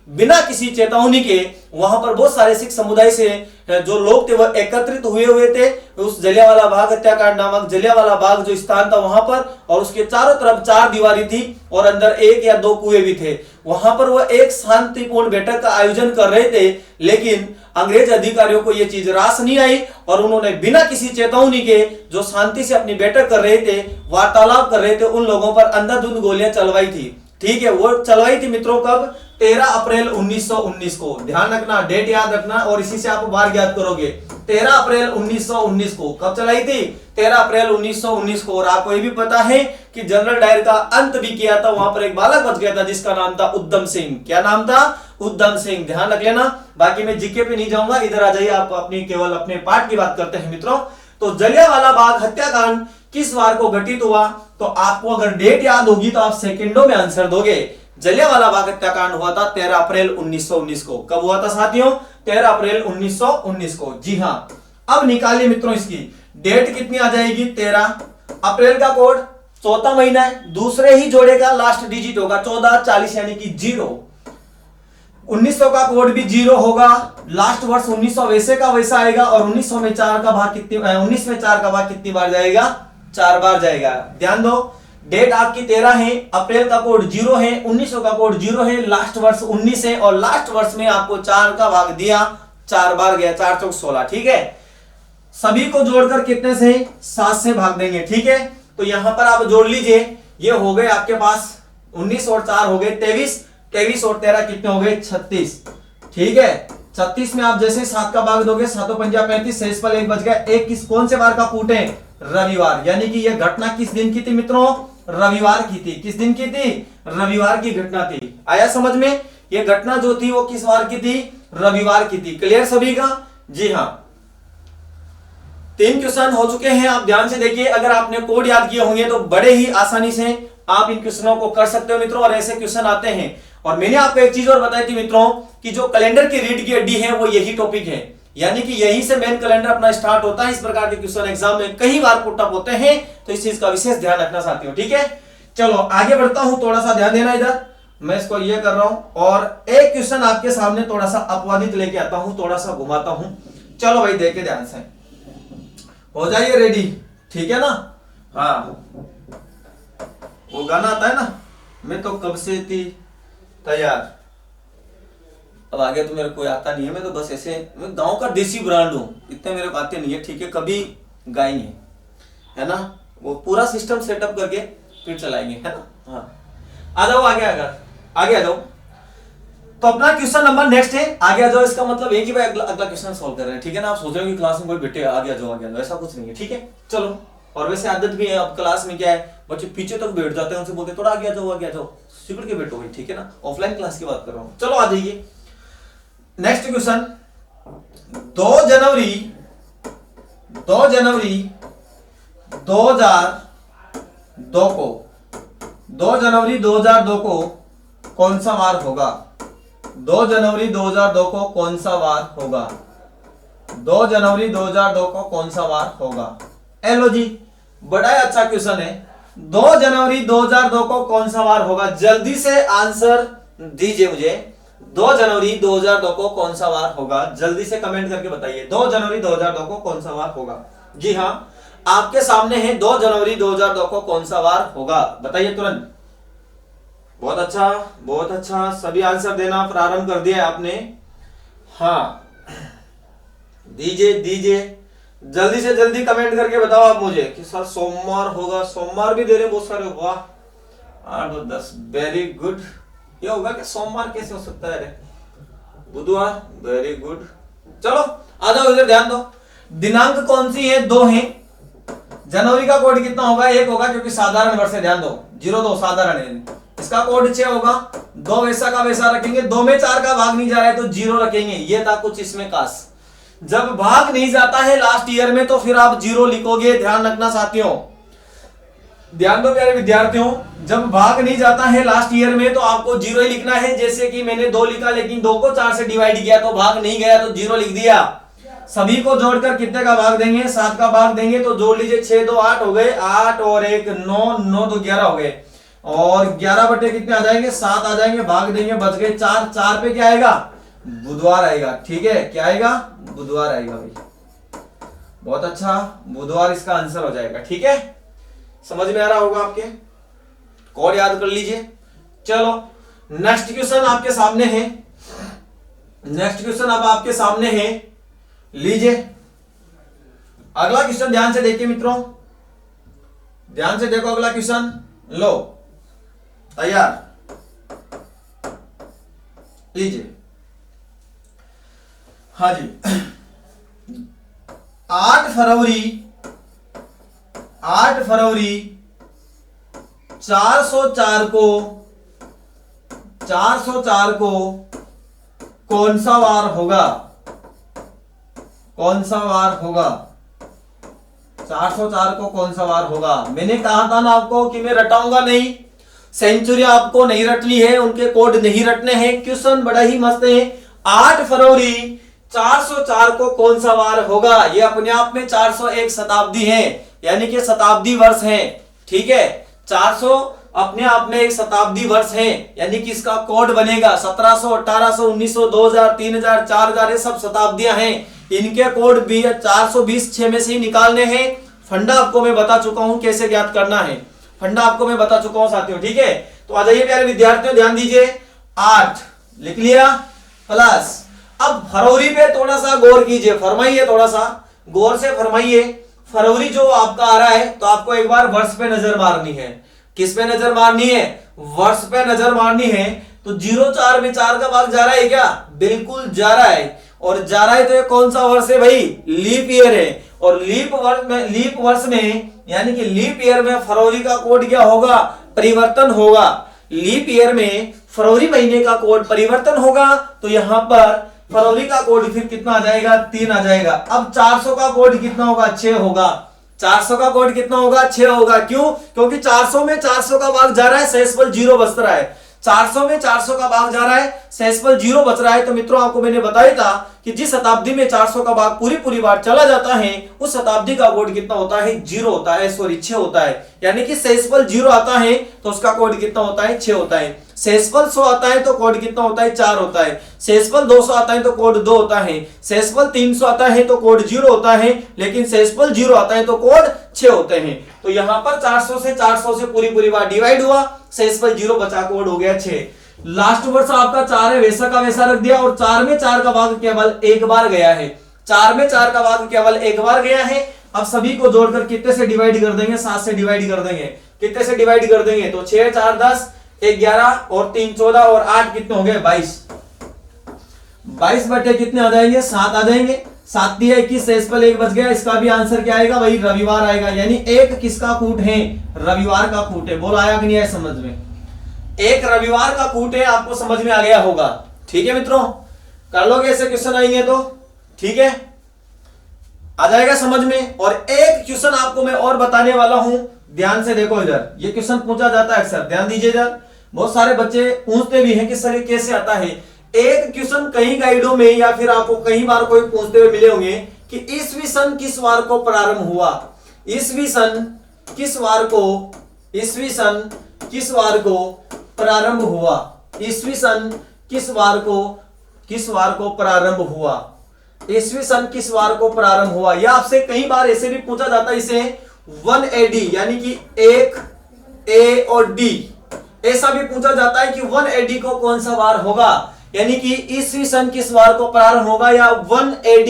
बिना किसी चेतावनी के वहां पर बहुत सारे सिख समुदाय से जो लोग थे वह एकत्रित हुए थे उस जलियांवाला बाग हत्याकांड नामक जलियांवाला बाग जो स्थान था वहां पर, और उसके चारों तरफ 4 दीवारी थी और अंदर 1 या 2 कुएं भी थे। वहां पर वह एक शांतिपूर्ण बैठक का आयोजन कर रहे थे, लेकिन अंग्रेज अधिकारियों को यह चीज रास नहीं आई और उन्होंने बिना किसी चेतावनी के जो शांति से अपनी बैठक कर रहे थे, वार्तालाप कर रहे थे, उन लोगों पर अंधाधुंध गोलियां चलवाई थी। ठीक है, वो चलवाई थी मित्रों कब? 13 अप्रैल 1919 को। ध्यान रखना, डेट याद रखना और इसी से आप बार याद करोगे। 13 अप्रैल 1919 को कब चलाई थी? 13 अप्रैल 1919 को। और आपको ये भी पता है कि जनरल डायर का अंत भी किया था। वहां पर एक बालक बच गया था जिसका नाम था उधम सिंह। क्या नाम था? उधम सिंह। ध्यान रख लेना। बाकी मैं जीके पे नहीं जाऊंगा, इधर आ जाइए, आप केवल अपने पाठ की बात करते हैं मित्रों। तो जलियांवाला बाग हत्याकांड किस वार को घटित हुआ? तो आपको अगर डेट याद होगी तो आप सेकंडों में आंसर दोगे। जलियांवाला बाग हत्याकांड हुआ था 13 अप्रैल 1919 को। कब हुआ था साथियों? 13 अप्रैल 1919 को। जी हां। अब निकालिए मित्रों इसकी डेट कितनी आ जाएगी? 13 अप्रैल का कोड 4वां महीना है, दूसरे ही जोड़े का लास्ट डिजिट होगा 1440 यानी कि 0। 1900 का कोड भी 0 होगा, लास्ट वर्ष 1900 वैसे का वैसा आएगा। और 1900 में 4 का भाग कितनी 19 में 4 का भाग कितनी बार जाएगा? 4 बार जाएगा। ध्यान दो, डेट आपकी 13 है, अप्रैल का कोड 0 है, 1900 का कोड 0 है, लास्ट वर्ष 19 है और लास्ट वर्ष में आपको 4 का भाग दिया, 4 बार गया, 4 चौक 16। ठीक है, सभी को जोड़कर कितने से? 7 से भाग देंगे। ठीक है, तो यहां पर आप जोड़ लीजिए, ये हो गए आपके पास 19 और 4 हो गए 23, 23 और 13 कितने हो गए? 36। ठीक है, 36 में आप जैसे 7 का भाग दोगे, 7 पंजा 35, शेष पर 1 बच गया। एक कौन से बार का कूट है? रविवार। यानी कि यह घटना किस दिन की थी मित्रों? रविवार की थी। किस दिन की थी? रविवार की घटना थी। आया समझ में? यह घटना जो थी वो किस वार की थी? रविवार की थी। क्लियर सभी का? जी हाँ। 3 क्वेश्चन हो चुके हैं, आप ध्यान से देखिए। अगर आपने कोड याद किए होंगे तो बड़े ही आसानी से आप इन क्वेश्चनों को कर सकते हो मित्रों, और ऐसे क्वेश्चन आते हैं। और मैंने आपको एक चीज और बताई थी मित्रों कि जो कैलेंडर की रीढ़ की हड्डी है वो यही टॉपिक है, यानी कि यहीं से मेन कैलेंडर अपना स्टार्ट होता है। इस प्रकार के क्वेश्चन एग्जाम में कई बार पुट अप होते हैं, तो इस चीज का विशेष ध्यान रखना साथियों। ठीक है, चलो आगे बढ़ता हूं, थोड़ा सा ध्यान देना इधर। मैं इसको ये कर रहा हूं और एक क्वेश्चन आपके सामने थोड़ा सा अपवादित लेके आता हूं, थोड़ा सा घुमाता हूं। चलो भाई देखे ध्यान से, हो जाइए रेडी। ठीक है ना? हाँ, वो गाना आता है ना, मैं तो कब से थी तैयार। अब आगे तो मेरे कोई आता नहीं है, मैं तो बस ऐसे, मैं गांव का देसी ब्रांड हूं, इतने मेरे को आते नहीं है। ठीक है, कभी गाएंगे, है ना? वो पूरा सिस्टम सेटअप करके फिर चलाएंगे, है ना? हाँ, आ जाओ आगे, आगे आ जाओ। तो अपना क्वेश्चन नंबर नेक्स्ट है, आगे आ जाओ। इसका मतलब एक ही भाई अगला क्वेश्चन सॉल्व कर रहे हैं। ठीक है ना? आप सोच रहे हो कि क्लास में कोई बैठे, आगे आ जाओ आगे आ जाओ, ऐसा कुछ नहीं है। ठीक है, चलो। और वैसे आदत भी है, अब क्लास में क्या है, बच्चे पीछे तक बैठ जाते हैं, उनसे बोलते थोड़ा आगे आ जाओ, आगे आ जाओ, सिकुड़ के बैठो भाई। ठीक है ना? ऑफलाइन क्लास की बात कर रहा हूँ। चलो आ जाइए नेक्स्ट क्वेश्चन। 2 जनवरी 2002 को 2 जनवरी 2002 को कौन सा वार होगा? 2 जनवरी 2002 को कौन सा वार होगा? 2 जनवरी 2002 को कौन सा वार होगा? लो जी, बड़ा ही अच्छा क्वेश्चन है। 2 जनवरी 2002 को कौन सा वार होगा? जल्दी से आंसर दीजिए मुझे। 2 जनवरी 2002 को कौन सा वार होगा? जल्दी से कमेंट करके बताइए। 2 जनवरी 2002 को कौन सा वार होगा? जी हाँ, आपके सामने है 2 जनवरी 2002 को कौन सा वार होगा, बताइए तुरंत। बहुत अच्छा, बहुत अच्छा, सभी आंसर देना प्रारंभ कर दिया आपने। हाँ, दीजिए दीजिए, जल्दी से जल्दी कमेंट करके बताओ आप मुझे कि सर सोमवार होगा। सोमवार भी दे रहे बहुत सारे, वाह 8 और 10, वेरी गुड। ये होगा कि सोमवार कैसे हो सकता है? बुधवार, वेरी गुड। चलो आ जाओ इधर, ध्यान दो। दिनांक कौन सी है? 2 है। जनवरी का कोड कितना होगा? 1 होगा, क्योंकि साधारण वर्ष है, ध्यान दो। 02 साधारण है, इसका कोड 6 होगा। 2 वैसा का वैसा रखेंगे, 2 में 4 का भाग नहीं जा रहा है तो 0 रखेंगे। ये था कुछ इसमें खास। जब भाग नहीं जाता है लास्ट ईयर में तो फिर आप 0 लिखोगे, ध्यान रखना साथियों, ध्यान दो प्यारे विद्यार्थियों। जब भाग नहीं जाता है लास्ट ईयर में तो आपको 0 ही लिखना है। जैसे कि मैंने 2 लिखा, लेकिन 2 को 4 से डिवाइड किया तो भाग नहीं गया तो 0 लिख दिया। सभी को जोड़कर कितने का भाग देंगे? 7 का भाग देंगे, तो जोड़ लीजिए। 6 2 8 हो गए, 8 और 1 9, 9 2 11 हो गए, और 11 बटे कितने आ जाएंगे? 7 आ जाएंगे। भाग देंगे, बच गए 4। 4 पे क्या आएगा? बुधवार आएगा। ठीक है, क्या आएगा? बुधवार आएगा भाई। बहुत अच्छा, बुधवार इसका आंसर हो जाएगा। ठीक है, समझ में आ रहा होगा आपके? कोड याद कर लीजिए। चलो नेक्स्ट क्वेश्चन आपके सामने है। नेक्स्ट क्वेश्चन अब आपके सामने है, लीजिए अगला क्वेश्चन। ध्यान से देखिए मित्रों, ध्यान से देखो अगला क्वेश्चन। लो तैयार, लीजिए। हाँ जी, 8 फरवरी 404 को कौन सा वार होगा? कौन सा वार होगा? 404 को कौन सा वार होगा? मैंने कहा था ना आपको कि मैं रटाऊंगा नहीं, सेंचुरी आपको नहीं रटनी है, उनके कोड नहीं रटने हैं। क्वेश्चन बड़ा ही मस्त है। 8 फरवरी 404 को कौन सा वार होगा? ये अपने आप में 401 शताब्दी है, यानी कि शताब्दी वर्ष है। ठीक है, 400 अपने आप में एक शताब्दी वर्ष है, यानी कि इसका कोड बनेगा 1700, 1800, 1900, 2000, 3000, 4000, ये सब शताब्दियां हैं। इनके कोड भी 420 6 में से ही निकालने हैं। फंडा आपको मैं बता चुका हूं कैसे ज्ञात करना है, फंडा आपको मैं बता चुका हूं साथियों। ठीक है, तो आ जाइए प्यारे विद्यार्थियों, ध्यान दीजिए। 8 लिख लिया प्लस, अब फरवरी पे थोड़ा सा गौर कीजिए, फरमाइए, थोड़ा सा गौर से फरमाइए। फरवरी जो आपका आ रहा है तो आपको एक बार वर्ष पे नजर मारनी है। किस पे नजर मारनी है? वर्ष पे नजर मारनी है। तो 04 में 4 का भाग जा रहा है क्या? बिल्कुल जा रहा है, और जा रहा है तो ये कौन सा वर्ष है भाई? लीप ईयर है। और लीप वर्ष में यानी कि लीप ईयर में फरवरी का कोड क्या होगा? परिवर्तन होगा। लीप ईयर में फरवरी महीने का कोड परिवर्तन होगा, तो यहां पर फरवरी का कोड फिर कितना आ जाएगा? 3 आ जाएगा। अब 400 का कोड कितना होगा? 6 होगा। 400 का कोड कितना होगा? 6 होगा। क्यों? क्योंकि 400 में 400 का भाग जा रहा है, शेषफल 0 बच रहा है। 400 में 400 का भाग जा रहा है, शेषफल 0 बच रहा है। तो मित्रों आपको मैंने बताया था कि जिस शताब्दी में 400 का भाग पूरी बार चला जाता है, उस शताब्दी का कोड कितना होता है? 0 होता है, सॉरी 6 होता है। यानी कि शेषफल 0 आता है तो उसका कोड कितना होता है? 6 होता है। शेषफल 100 आता है तो कोड कितना होता है? 4 होता है। शेषफल 200 आता है तो कोड 2 होता है। शेषफल 300 आता है तो कोड 0 होता है, लेकिन शेषफल 0 आता है तो कोड 6 होते हैं। तो यहां पर 400 से पूरी बार डिवाइड हुआ, शेषफल 0 बचा, कोड हो गया 6। लास्ट वर्ष आपका 4 है, वैसा का वैसा रख दिया, और 4 में 4 का भाग केवल एक बार गया है। 4 में 4 का भाग केवल एक बार गया है। अब सभी को जोड़कर कितने से डिवाइड कर देंगे? 7 से डिवाइड कर देंगे। कितने से डिवाइड कर देंगे? तो 6 4 10, 11 और 3 14 और 8 कितने हो गए? 22। 22 बटे कितने आ जाएंगे? 7 आ जाएंगे। 7 दिया 21, शेषफल 1 बच गया। इसका भी आंसर क्या आएगा? वही रविवार आएगा। यानी एक किसका कूट है? रविवार का कूट है। बोलो आया कि नहीं आया समझ में? एक रविवार का कूट है, आपको समझ में आ गया होगा। ठीक है मित्रों, कर लोगे ऐसे क्वेश्चन आएंगे तो? ठीक है, आ जाएगा समझ में। और एक क्वेश्चन आपको मैं और बताने वाला हूं, ध्यान से देखो इधर। ये क्वेश्चन पूछा जाता है अक्सर, ध्यान दीजिए इधर। बहुत सारे बच्चे पूछते भी हैं कि सर ये कैसे आता है। एक क्वेश्चन कई गाइडों में या फिर आपको कई बार कोई पूछते हुए मिले होंगे कि ईस्वी सन किस वार को प्रारंभ हुआ? ईस्वी सन किस वार को प्रारंभ हुआ? ईस्वी सन किस वार को प्रारंभ हुआ? ईस्वी सन किस वार को प्रारंभ हुआ? या आपसे कई बार ऐसे भी पूछा जाता है इसे 1 AD यानी कि 1 A और D, ऐसा भी पूछा जाता है कि 1 AD को कौन सा वार होगा, यानी कि ईस्वी सन किस वार को प्रारंभ होगा या 1 AD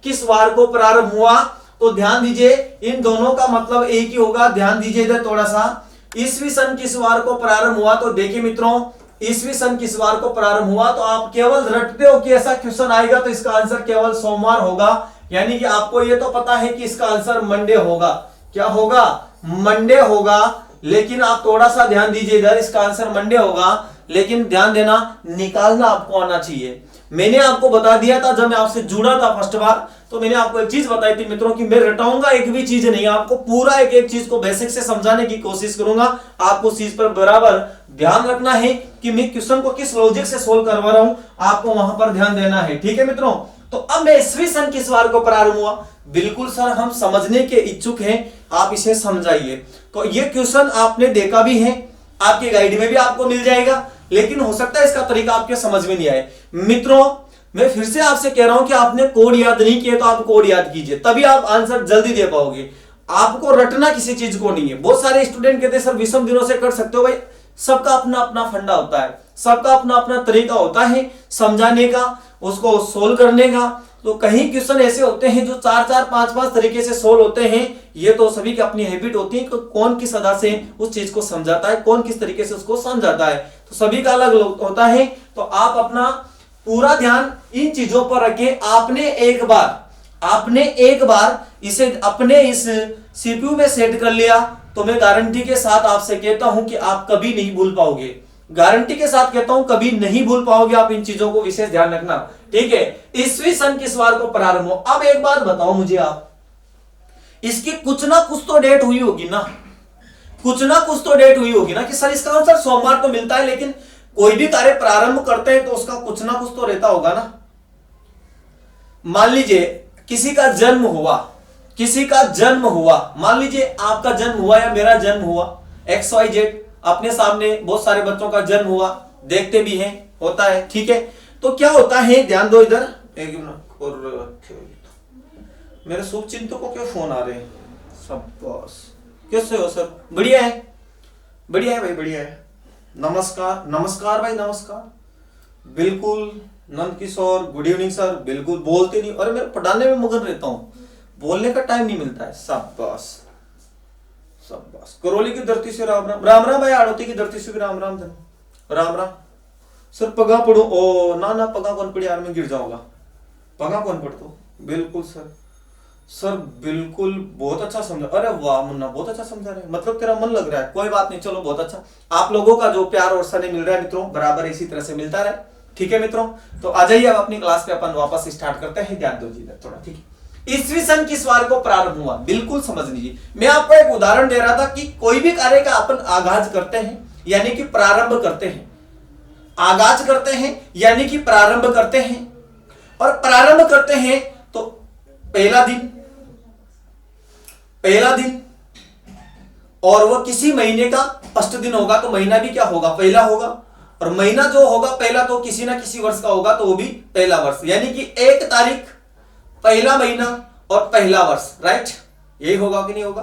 किस वार को प्रारंभ हुआ। तो ध्यान दीजिए इन दोनों का मतलब एक ही होगा। ध्यान दीजिए इधर थोड़ा सा, ईस्वी सन किस वार को प्रारंभ हुआ। तो देखिए मित्रों, ईस्वी सन किस वार को प्रारंभ हुआ, तो आप केवल रटते हो कि ऐसा क्वेश्चन आएगा तो इसका आंसर केवल सोमवार होगा, यानी कि आपको ये तो पता है कि इसका आंसर मंडे होगा। क्या होगा? मंडे होगा। लेकिन आप थोड़ा सा ध्यान दीजिए इधर, इसका आंसर मंडे होगा, लेकिन ध्यान देना निकालना आपको आना चाहिए। मैंने आपको बता दिया था जब मैं आपसे जुड़ा था फर्स्ट बार, तो मैंने आपको एक चीज बताई थी मित्रों कि मैं रटाऊंगा एक भी चीज नहीं, आपको पूरा एक एक चीज को बेसिक से समझाने की कोशिश करूंगा। आपको उस चीज पर बराबर ध्यान रखना है कि मैं क्वेश्चन को किस लॉजिक से सोल्व करवा रहा हूं, आपको वहां पर ध्यान देना है। ठीक है मित्रों, तो अब मैं ईस्वी सन किस वार को प्रारंभ हुआ? बिल्कुल सर हम समझने के इच्छुक हैं, आप इसे समझाइए। तो ये क्वेश्चन आपने देखा भी है, आपके गाइड में भी आपको मिल जाएगा, लेकिन हो सकता है इसका तरीका आपके समझ में नहीं आए। मित्रों मैं फिर से आपसे कह रहा हूं कि आपने कोड याद नहीं किए तो आप कोड याद कीजिए, तभी आप आंसर जल्दी दे पाओगे। आपको रटना किसी चीज को नहीं है। बहुत सारे स्टूडेंट कहते हैं सर विषम दिनों से कर सकते हो। भाई सबका अपना अपना फंडा होता है, सबका अपना अपना तरीका होता है समझाने का, उसको सोल्व करने का। तो कहीं क्वेश्चन ऐसे होते हैं जो 4-4, 5-5 तरीके से सोल्व होते हैं। ये तो सभी की अपनी हैबिट होती है कि कौन किस अदा से उस चीज को समझाता है, कौन किस तरीके से उसको समझाता है, तो सभी का अलग होता है। तो आप अपना पूरा ध्यान इन चीजों पर रखें। आपने एक बार इसे अपने इस सीपीयू में सेट कर लिया तो मैं गारंटी के साथ आपसे कहता हूं कि आप कभी नहीं भूल पाओगे। गारंटी के साथ कहता हूं कभी नहीं भूल पाओगे आप इन चीजों को, विशेष ध्यान रखना। ठीक है, ईस्वी सन किस वार को प्रारंभ हो? अब एक बात बताओ मुझे आप, इसकी कुछ ना कुछ तो डेट हुई होगी ना, कुछ ना कुछ तो डेट हुई होगी ना कि सर इसका आंसर सोमवार तो मिलता है, लेकिन कोई भी कार्य प्रारंभ करते हैं तो उसका कुछ ना कुछ तो रहता होगा ना। मान लीजिए किसी का जन्म हुआ, मान लीजिए आपका जन्म हुआ या मेरा जन्म हुआ, XYZ, अपने सामने बहुत सारे बच्चों का जन्म हुआ, देखते भी हैं, होता है। ठीक है, तो क्या होता है, ध्यान दो इधर एक मिनट। और मेरे शुभ चिंतकों के फोन आ रहे हैं सब। बॉस कैसे हो सर? बढ़िया है, बढ़िया है भाई, बढ़िया है। नमस्कार, नमस्कार भाई, नमस्कार। बिल्कुल Nand Kishore, good evening sir. बिल्कुल बोलते नहीं, अरे मैं पढ़ाने में मगन रहता हूँ, बोलने का टाइम नहीं मिलता है। सब बस करौली की धरती से राम राम। राम राम भाई, आड़ोती की धरती से भी राम राम। राम राम सर। पगा पढ़ो? ओ ना पगा कौन पढ़ी यार, मैं गिर जाऊंगा। पगा कौन पढ़ तो? बिल्कुल सर बिल्कुल, बहुत अच्छा समझा। अरे वाह मुन्ना, बहुत अच्छा समझा रहे, मतलब तेरा मन लग रहा है। कोई बात नहीं, चलो बहुत अच्छा। आप लोगों का जो प्यार और स्नेह मिल रहा है मित्रों, बराबर इसी तरह से मिलता रहे। ठीक है मित्रों, तो आ जाइए अब अपनी क्लास पे अपन वापस स्टार्ट करते हैं। ध्यान दो जी थोड़ा। ठीक है, ईस्वी सन किस वार को प्रारंभ हुआ? बिल्कुल समझ लीजिए, मैं आपको एक उदाहरण दे रहा था कि कोई भी कार्य का अपन आगाज करते हैं यानी कि प्रारंभ करते हैं, आगाज करते हैं यानी कि प्रारंभ करते हैं, और प्रारंभ करते हैं तो पहला दिन और वो किसी महीने का फर्स्ट दिन होगा, तो महीना भी क्या होगा? पहला होगा। और महीना जो होगा पहला तो किसी ना किसी वर्ष का होगा, तो वो भी पहला वर्ष, यानी कि 1 तारीख पहला महीना और पहला वर्ष। राइट, यही होगा कि नहीं होगा?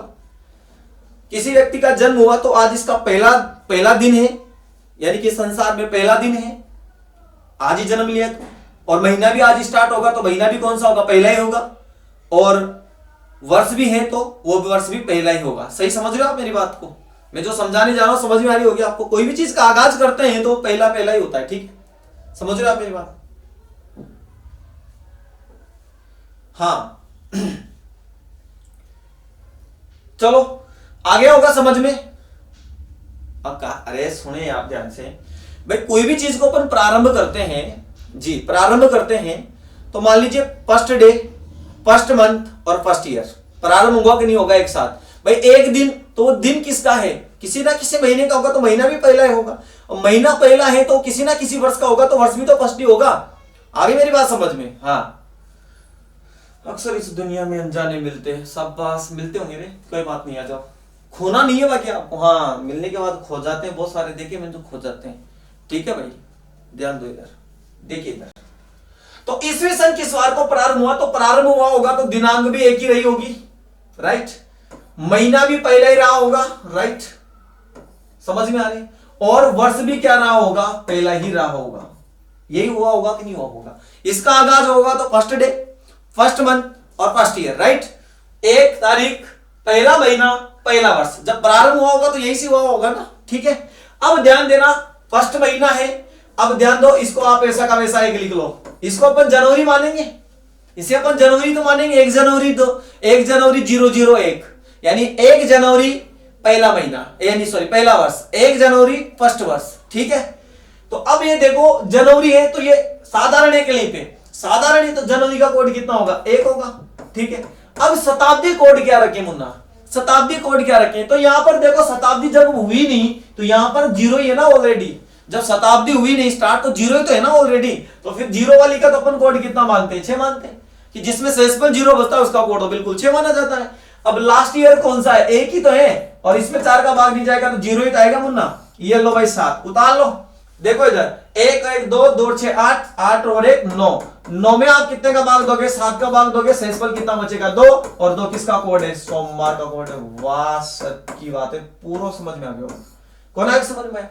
किसी व्यक्ति का जन्म हुआ तो आज इसका पहला दिन है, यानी कि संसार में पहला दिन है, आज ही जन्म लिया तो। और महीना भी आज स्टार्ट होगा तो महीना भी कौन सा होगा? पहला ही होगा। और वर्ष भी है तो वो वर्ष भी पहला ही होगा। सही समझ रहे हो आप मेरी बात को? मैं जो समझाने जा रहा हूं समझ में आ रही होगी आपको। कोई भी चीज का आगाज करते हैं तो पहला ही होता है। ठीक है, समझ रहे हो आप मेरी बात? हाँ चलो आगे होगा समझ में। अब कहा, अरे सुने आप ध्यान से भाई, कोई भी चीज को अपन प्रारंभ करते हैं जी, प्रारंभ करते हैं तो मान लीजिए फर्स्ट डे, फर्स्ट मंथ और फर्स्ट ईयर प्रारंभ होगा कि नहीं होगा एक साथ? भाई एक दिन, तो वो दिन किसका है? किसी ना किसी महीने का होगा, तो महीना भी पहला ही होगा। और महीना पहला है तो किसी ना किसी वर्ष का होगा, तो वर्ष भी तो फर्स्ट ही होगा। आगे मेरी बात समझ में? हाँ अक्सर इस दुनिया में अनजाने मिलते हैं, सब पास मिलते होंगे रे, कोई बात नहीं, आ जाओ। खोना नहीं है बाकी आपको, हाँ मिलने के बाद खो जाते हैं बहुत सारे, देखे मैंने तो खो जाते हैं। ठीक है भाई, ध्यान दो इधर, देखिए इधर। तो ईस्वी सन किस वार को प्रारंभ हुआ? तो प्रारंभ हुआ होगा तो दिनांक भी एक ही रही होगी, राइट। महीना भी पहला ही रहा होगा, राइट, समझ में आ रही। और वर्ष भी क्या रहा होगा? पहला ही रहा होगा। यही हुआ होगा कि नहीं हुआ होगा? इसका आगाज होगा तो फर्स्ट डे, फर्स्ट मंथ और फर्स्ट ईयर, राइट। 1 तारीख, पहला महीना, पहला वर्ष, जब प्रारंभ हुआ होगा तो यही से हुआ होगा ना। ठीक है, अब ध्यान देना, फर्स्ट महीना है। अब ध्यान दो, इसको आप ऐसा का वैसा एक लिख लो। इसको अपन जनवरी मानेंगे, इसे अपन जनवरी तो मानेंगे। 1 जनवरी तो 1 जनवरी 001, यानी 1 जनवरी पहला महीना, यानी सॉरी पहला वर्ष, 1 जनवरी फर्स्ट वर्ष। ठीक है, तो अब ये देखो जनवरी है तो ये साधारण है के लिए पे, साधारण है तो जनवरी का कोड कितना होगा? 1 होगा। ठीक है, अब शताब्दी कोड क्या रखे मुन्ना? शताब्दी कोड क्या रखे? तो यहां पर देखो शताब्दी जब हुई नहीं तो यहां पर 0 ही है ना ऑलरेडी। जब शताब्दी हुई नहीं स्टार्ट तो 0 ही तो है ना ऑलरेडी। तो फिर 0 वाली का तो अपन कोड कितना मानते हैं? 6 मानते हैं, कि जिसमें सेस्पल 0 बचता है उसका कोड बिल्कुल 6 माना जाता है। अब लास्ट ईयर कौन सा है? 1 ही तो है, और इसमें 4 का भाग नहीं जाएगा तो 0 ही तो आएगा मुन्ना। ये लो भाई 7 उतार लो, देखो इधर 1 1 2 2 6 8 8 और 1 9, 9 में आप कितने का भाग दोगे? 7 का भाग दोगे, सेस्पल कितना बचेगा? 2, और 2 किसका कोड है? सोमवार का कोड है। वाह सच की बात है, पूरा समझ में आ गया। कौन आया समझ में?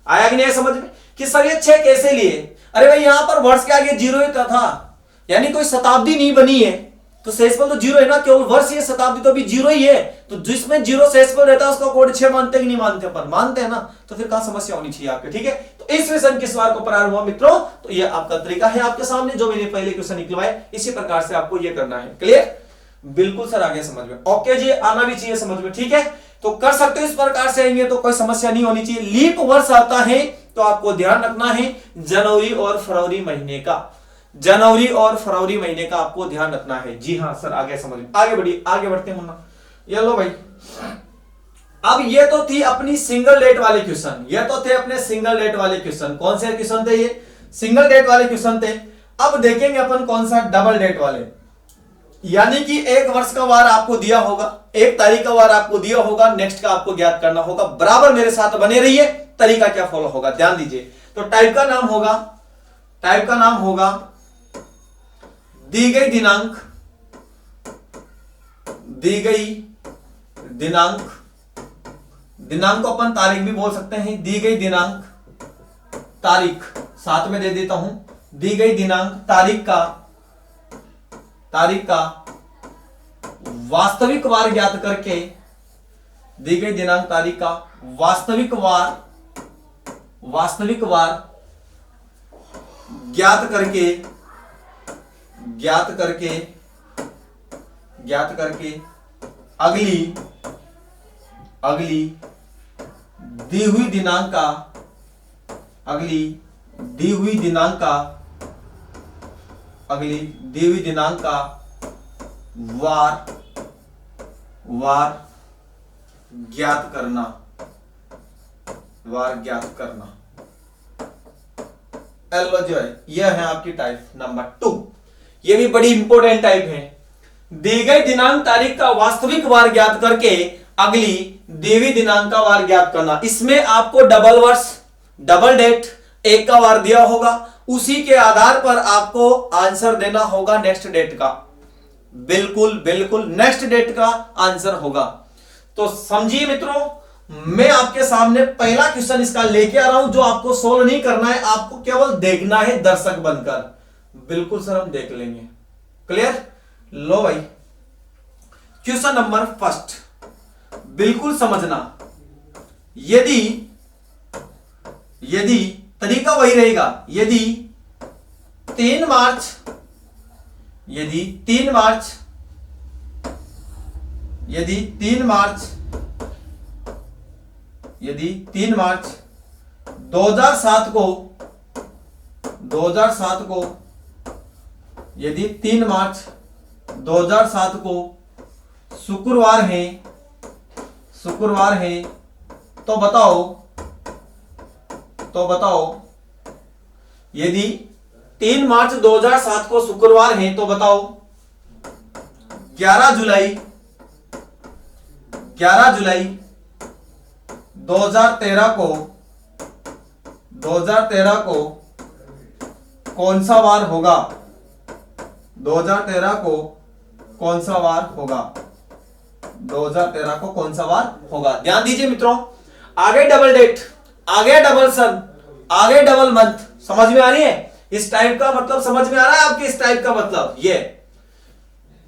आया कि नहीं समझ में कि सर ये 6 कैसे लिए? अरे भाई यहां पर वर्ष के आगे 0 ही था, यानी कोई शताब्दी नहीं बनी है तो सेस्पल तो 0 है ना, केवल वर्ष ये शताब्दी तो भी 0 ही है। तो जिसमें 0 सेस्पल रहता है उसका कोड 6 मानते कि नहीं मानते? अपन मानते हैं ना, तो फिर कहां समस्या होनी चाहिए आपके। ठीक है, तो ईस्वी सन किस वार को प्रारंभ हुआ मित्रों? तो ये आपका तरीका है आपके सामने, जो मैंने पहले क्वेश्चन निकलवाए, इसी प्रकार से आपको ये करना है। क्लियर? बिल्कुल सर, आगे समझ में। ओके जी, आना भी चाहिए समझ में। ठीक है, तो कर सकते हो इस प्रकार से आएंगे तो कोई समस्या नहीं होनी चाहिए। लीप वर्ष आता है तो आपको ध्यान रखना है जनवरी और फरवरी महीने का, जनवरी और फरवरी महीने का आपको ध्यान रखना है। जी हाँ सर, आगे समझ में। आगे बढ़िए, आगे बढ़ते हैं मुन्ना। ये लो भाई, अब ये तो थी अपनी सिंगल डेट वाले क्वेश्चन, ये तो थे अपने सिंगल डेट वाले क्वेश्चन। कौन से क्वेश्चन थे? ये सिंगल डेट वाले क्वेश्चन थे। अब देखेंगे अपन कौन सा डबल डेट वाले, यानी कि 1 वर्ष का वार आपको दिया होगा, 1 तारीख का वार आपको दिया होगा, नेक्स्ट का आपको ज्ञात करना होगा। बराबर मेरे साथ बने रहिए, तरीका क्या फॉलो होगा ध्यान दीजिए। तो टाइप का नाम होगा, टाइप का नाम होगा दी गई दिनांक, दी गई दिनांक, दिनांक को अपन तारीख भी बोल सकते हैं। दी गई दिनांक, तारीख साथ में दे देता हूं, दी गई दिनांक तारीख का, तारीख का वास्तविक वार ज्ञात करके, दी गई दिनांक तारीख का वास्तविक वार, वास्तविक वार ज्ञात करके, ज्ञात करके, ज्ञात करके अगली, अगली दी हुई दिनांक का, अगली दी हुई दिनांक का, अगली दी हुई दिनांक का वार, वार ज्ञात करना, वार ज्ञात करना। एलो जो है यह है आपकी टाइप नंबर 2। यह भी बड़ी इंपॉर्टेंट टाइप है। दी गई दिनांक तारीख का वास्तविक वार ज्ञात करके अगली दी हुई दिनांक का वार ज्ञात करना। इसमें आपको डबल वर्ष, डबल डेट, 1 का वार दिया होगा, उसी के आधार पर आपको आंसर देना होगा नेक्स्ट डेट का। बिल्कुल बिल्कुल नेक्स्ट डेट का आंसर होगा। तो समझिए मित्रों, मैं आपके सामने पहला क्वेश्चन इसका लेके आ रहा हूं, जो आपको सोल्व नहीं करना है, आपको केवल देखना है दर्शक बनकर। बिल्कुल सर, हम देख लेंगे। क्लियर? लो भाई, क्वेश्चन नंबर फर्स्ट, बिल्कुल समझना। यदि, यदि तरीका वही रहेगा, यदि 3 मार्च, यदि 3 मार्च, यदि 3 मार्च, यदि 3 मार्च 2007 को, 2007 को, यदि 3 मार्च 2007 को शुक्रवार है, शुक्रवार है, तो बताओ, तो बताओ, यदि 3 मार्च 2007 को शुक्रवार है तो बताओ 11 जुलाई 2013 को कौन सा वार होगा? 2013 को कौन सा वार होगा? 2013 को कौन सा वार होगा? ध्यान दीजिए मित्रों, आगे डबल डेट, आगे डबल सन, आगे डबल मंथ। समझ में आ रही है? इस टाइप का मतलब समझ में आ रहा है आपके? इस टाइप का मतलब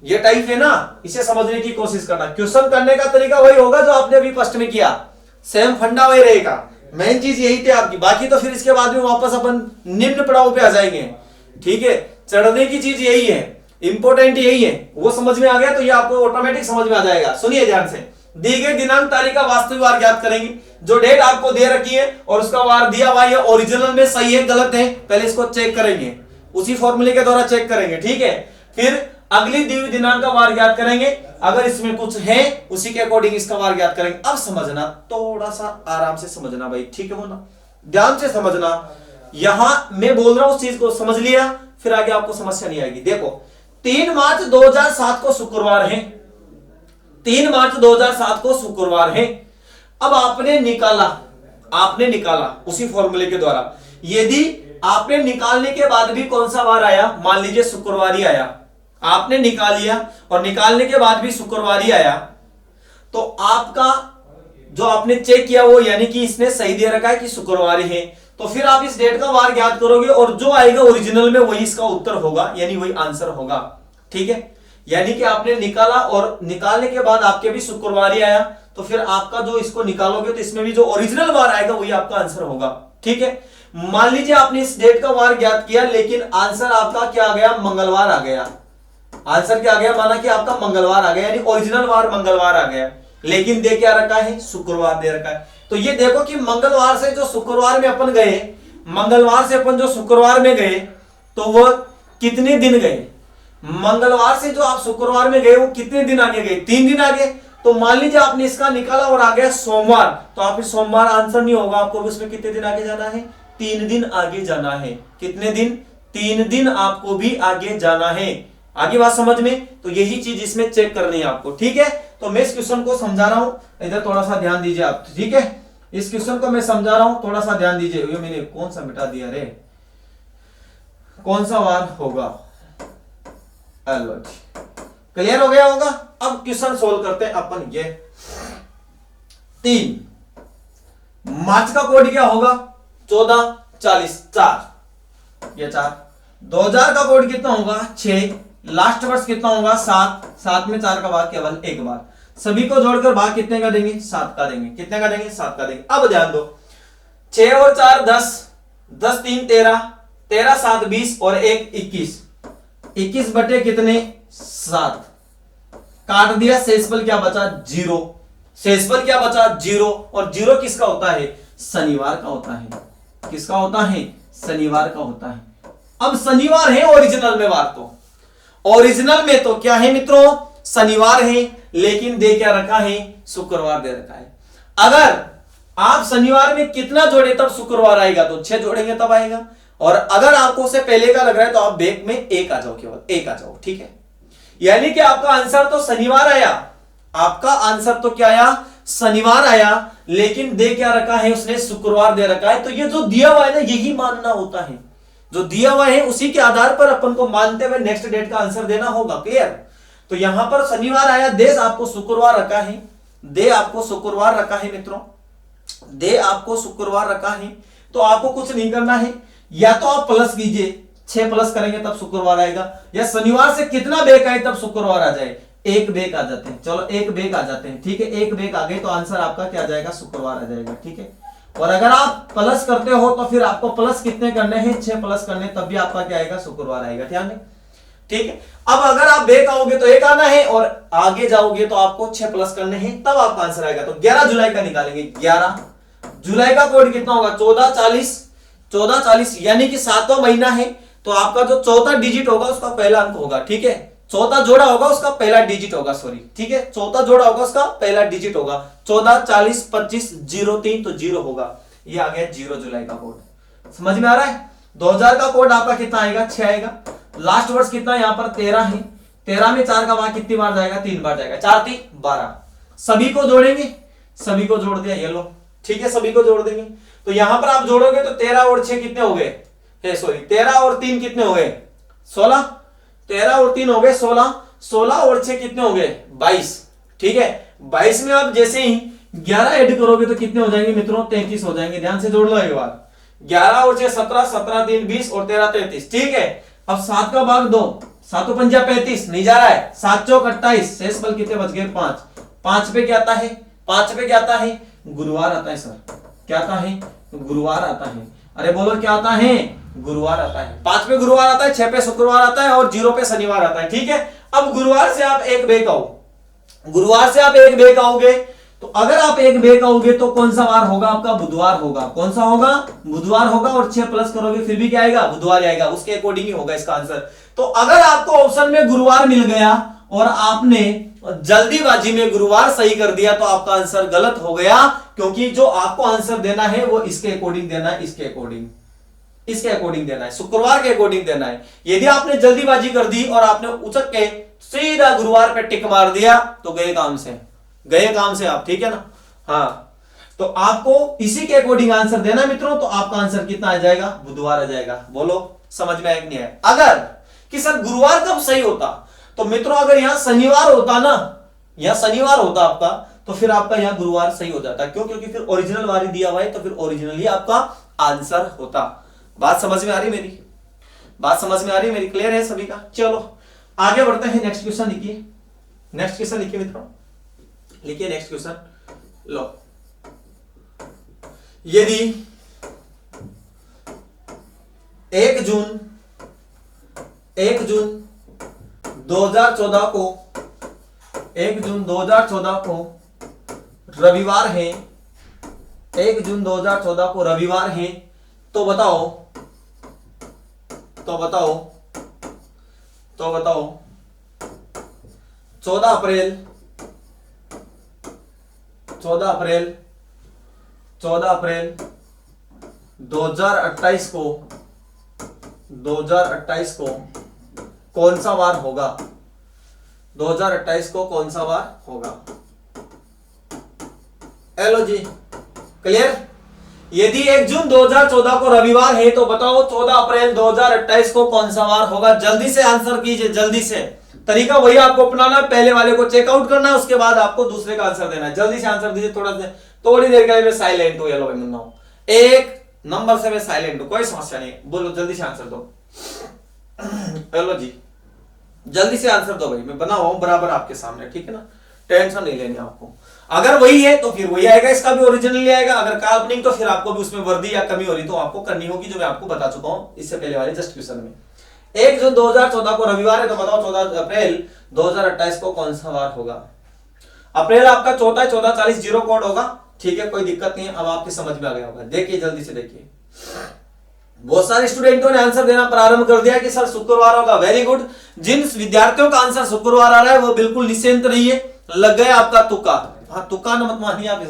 ये टाइप है ना, इसे समझने की कोशिश करना। क्वेश्चन करने का तरीका वही होगा जो आपने अभी फर्स्ट में किया, सेम फंडा वही रहेगा। मेन चीज यही थी आपकी, बाकी तो फिर इसके बाद में वापस अपन निम्न पड़ाव पे आ जाएंगे। ठीक है, चढ़ने की चीज यही है, इंपॉर्टेंट यही है। वो समझ में आ गया तो ये आपको ऑटोमेटिक समझ में आ जाएगा। सुनिए ध्यान से, दी गई दिनांक तारीख का वास्तविक वार ज्ञात करेंगे। जो डेट आपको दे रखी है और उसका वार दिया हुआ है, ओरिजिनल में सही है गलत है, पहले इसको चेक करेंगे, उसी फॉर्मूले के द्वारा चेक करेंगे। ठीक है, फिर अगली दी हुई दिनांक का वार ज्ञात करेंगे। अगर इसमें कुछ है उसी के अकॉर्डिंग इसका वार ज्ञात करेंगे। अब समझना, थोड़ा सा आराम से समझना भाई, ठीक है बोलना, ध्यान से समझना। यहां मैं बोल रहा हूं उस चीज को समझ लिया, फिर आगे आपको समस्या नहीं आएगी। देखो 3 मार्च 2007 को शुक्रवार है, 3 मार्च 2007 को शुक्रवार है। अब आपने निकाला उसी फॉर्मूले के द्वारा। यदि आपने निकालने के बाद भी कौन सा वार आया, मान लीजिए शुक्रवार ही आया, आपने निकाल लिया और निकालने के बाद भी शुक्रवार ही आया, तो आपका जो आपने चेक किया वो यानी कि इसने सही दे रखा है कि शुक्रवार है, तो फिर आप इस डेट का वार ज्ञात करोगे और जो आएगा ओरिजिनल में वही इसका उत्तर होगा, यानी वही आंसर होगा। ठीक है, यानी कि आपने निकाला और निकालने के बाद आपके भी शुक्रवार ही आया, तो फिर आपका जो इसको निकालोगे तो इसमें भी जो ओरिजिनल वार आएगा वही आपका आंसर होगा। ठीक है, मान लीजिए आपने इस डेट का वार ज्ञात किया, लेकिन आंसर आपका क्या आ गया? मंगलवार आ गया। आंसर क्या आ गया? माना कि आपका मंगलवार आ गया, यानी ओरिजिनल वार मंगलवार आ गया, लेकिन दे क्या रखा है? शुक्रवार दे रखा है। तो ये देखो कि मंगलवार से जो शुक्रवार में अपन गए, मंगलवार से अपन जो शुक्रवार में गए, तो वो कितने दिन गए? मंगलवार से जो आप शुक्रवार में गए वो कितने दिन आगे गए? 3 दिन आगे। तो मान लीजिए आपने इसका निकाला और आ गया सोमवार, तो आप सोमवार आंसर नहीं होगा, आपको उसमें कितने दिन आगे जाना है? 3 दिन आगे जाना है। कितने दिन? 3 दिन आपको भी आगे जाना है। आगे बात समझ में? तो यही चीज इसमें चेक करनी है आपको। ठीक है, तो मैं इस क्वेश्चन को समझा रहा हूं, इधर थोड़ा सा ध्यान दीजिए आप। ठीक है, इस क्वेश्चन को मैं समझा रहा हूं, थोड़ा सा ध्यान दीजिए। ये मैंने कौन सा मिटा दिया रे? कौन सा वार होगा? क्लियर हो गया होगा? अब क्वेश्चन सोल्व करते हैं अपन। ये 3 मार्च का कोड क्या होगा? 1440 4, ये 4। 2000 का कोड कितना होगा? 6। लास्ट वर्ष कितना होगा? 7। 7 में 4 का भाग केवल एक बार। सभी को जोड़कर भाग कितने का देंगे? 7 का देंगे। कितने का देंगे? 7 का देंगे। अब ध्यान दो, 6 और 4 10, 10 3 13, 13 7 20 और 1 21। 21 बटे कितने? 7। काट दिया, शेषफल क्या बचा? 0। शेषफल क्या बचा? 0। और 0 किसका होता है? शनिवार का होता है। किसका होता है? शनिवार का होता है। अब शनिवार है ओरिजिनल में वार, तो ओरिजिनल में तो क्या है मित्रों? शनिवार है, लेकिन दे क्या रखा है? शुक्रवार दे रखा है। अगर आप शनिवार में कितना जोड़े तब शुक्रवार आएगा? तो 6 जोड़ेंगे तब आएगा। और अगर आपको उससे पहले का लग रहा है तो आप बैक में 1 आ जाओ, केवल 1 आ जाओ। ठीक है, यानी कि आपका आंसर तो शनिवार आया, आपका आंसर तो क्या आया? शनिवार आया, लेकिन दे क्या रखा है उसने? शुक्रवार दे रखा है। तो ये जो दिया हुआ है ना, यही मानना होता है। जो दिया हुआ है उसी के आधार पर अपन को मानते हुए नेक्स्ट डेट का आंसर देना होगा। क्लियर? तो यहां पर शनिवार आया, देश आपको शुक्रवार रखा है, दे आपको शुक्रवार रखा है मित्रों, दे आपको शुक्रवार रखा है। तो आपको कुछ नहीं करना है, या तो आप प्लस कीजिए, 6 प्लस करेंगे तब शुक्रवार आएगा, या शनिवार से कितना बेक आए तब शुक्रवार आ जाए। 1 बेक आ जाते हैं, चलो 1 बेक आ जाते हैं। ठीक है, 1 बेक आ गए तो आंसर आपका क्या आ जाएगा? शुक्रवार आ जाएगा। ठीक है, और अगर आप प्लस करते हो तो फिर आपको प्लस कितने करने हैं? 6 प्लस करने, तब भी आपका क्या आएगा? शुक्रवार आएगा। ध्यान दें। ठीक है, अब अगर आप बेक आओगे तो 1 आना है, और आगे जाओगे तो आपको 6 प्लस करने हैं, तब आपका आंसर आएगा। तो 11 जुलाई का निकालेंगे। 11 जुलाई का कोड कितना होगा? 1440। 1440 यानी कि 7वां महीना है, तो आपका जो चौथा डिजिट होगा उसका पहला अंक होगा। ठीक है, चौथा जोड़ा होगा उसका पहला डिजिट होगा, सॉरी। ठीक है, चौथा जोड़ा होगा उसका पहला डिजिट होगा। 14 40 25 03, तो 0 होगा। ये आ गया 0 जुलाई का कोड। समझ में आ रहा है? 2000 का कोड आपका कितना आएगा? 6 आएगा। लास्ट वर्ष कितना? यहां पर 13 है, 13 में 4 का भाग कितनी बार जाएगा? 3 बार जाएगा। 4 3 12। सभी को जोड़ेंगे, सभी को जोड़ दिया, ये लो, ठीक है, सभी को जोड़ देंगे। तो यहां पर आप जोड़ोगे तो 13 और 6 कितने हो गए? सॉरी 13 और 3 कितने हो गए? 16। 13 और 3 हो गए 16। 16 और 6 कितने हो गए? 22। ठीक है, 22 में आप जैसे ही 11 ऐड करोगे तो कितने हो जाएंगे मित्रों? 33 हो जाएंगे। ध्यान से जोड़ लो एक बार। 11 और 6 17, 17 3 20 और 13 33। ठीक है, अब 7 का भाग 2, 7 पंजा 35, नहीं जा रहा है। 7 चौक 28, शेष बल कितने बच गए? 5। 5 पे क्या आता है? 5 पे क्या आता है? गुरुवार आता है सर। क्या आता है? गुरुवार आता है। अरे बोलो क्या आता है? गुरुवार आता है। 5 पे गुरुवार आता है, 6 पे शुक्रवार आता है और 0 पे शनिवार आता है। ठीक है, अब गुरुवार से आप एक बेक आओ, गुरुवार से आप एक बेक आओगे तो अगर आप एक बेक आओगे तो कौन सा वार होगा आपका? बुधवार होगा। कौन सा होगा? बुधवार होगा। और 6 प्लस करोगे फिर भी क्या आएगा? बुधवार आएगा। उसके अकॉर्डिंग ही होगा इसका आंसर। तो अगर आपको ऑप्शन में गुरुवार मिल गया और आपने जल्दीबाजी में गुरुवार सही कर दिया तो आपका आंसर गलत हो गया, क्योंकि जो आपको आंसर देना है वो इसके अकॉर्डिंग देना है, इसके अकॉर्डिंग, इसके अकॉर्डिंग देना है, शुक्रवार के अकॉर्डिंग देना है। यदि आपने जल्दीबाजी कर दी और आपने उचक के सीधा गुरुवार पे टिक मार दिया तो गए काम से, गए काम से आप। ठीक है ना? हाँ, तो आपको इसी के अकॉर्डिंग आंसर देना है मित्रों। तो आपका आंसर कितना आ जाएगा? बुधवार आ जाएगा। बोलो समझ में आया कि नहीं आया? अगर कि सर गुरुवार कब सही होता, तो मित्रों अगर यहां शनिवार होता ना, यहां शनिवार होता आपका, तो फिर आपका यहां गुरुवार सही हो जाता। क्यों? क्योंकि फिर ओरिजिनल वारी दिया हुआ है, तो फिर ओरिजिनल ही आपका आंसर होता। बात समझ में आ रही मेरी? बात समझ में आ रही मेरी? क्लियर है सभी का? चलो आगे बढ़ते हैं। नेक्स्ट क्वेश्चन लिखिए, नेक्स्ट क्वेश्चन लिखिए मित्रों, लिखिए नेक्स्ट क्वेश्चन। लो, यदि 1 जून 2014 को 1 जून 2014 को रविवार है, 1 जून 2014 को रविवार है, तो बताओ 14 अप्रैल 2028 को कौन सा वार होगा? 2028 को कौन सा वार होगा? हेलो जी, क्लियर? यदि 1 जून 2014 को रविवार है तो बताओ 14 अप्रैल 2028 को कौन सा वार होगा? जल्दी से आंसर कीजिए, जल्दी से। तरीका वही आपको अपनाना है, पहले वाले को चेकआउट करना है, उसके बाद आपको दूसरे का आंसर देना है। जल्दी से आंसर दीजिए। थोड़ी देर के लिए मैं साइलेंट हूं। येलो भाई मुन्ना, एक नंबर से मैं साइलेंट हूं, कोई समस्या नहीं। बोलो जल्दी से आंसर दो। हेलो जी, जल्दी से आंसर दो भाई, मैं बना हुआ हूं बराबर आपके सामने। ठीक है ना? टेंशन नहीं लेनी आपको। अगर वही है तो फिर वही आएगा, इसका भी ओरिजिनल आएगा। अगर काल्पनिक तो फिर आपको भी उसमें वर्दी या कमी हो रही तो आपको करनी होगी, जो मैं आपको बता चुका हूं इससे पहले वाले जस्ट क्वेश्चन में। 1 जून 2014 को रविवार है तो बताओ 14 अप्रैल 2028 को कौन सा वार होगा? अप्रैल आपका 14 है, 1440 जीरो कोड होगा। ठीक है, कोई दिक्कत नहीं है। अब आपके समझ में आ गया होगा। देखिए जल्दी से देखिए, बहुत सारे स्टूडेंटों ने आंसर देना प्रारंभ कर दिया कि सर शुक्रवार होगा। Very good. जिन विद्यार्थियों का आंसर शुक्रवार आ रहा है वो बिल्कुल निश्चिंत रहिए, लग गया आपका तुक्का। हाँ, तुक्का न मत मानिए आप,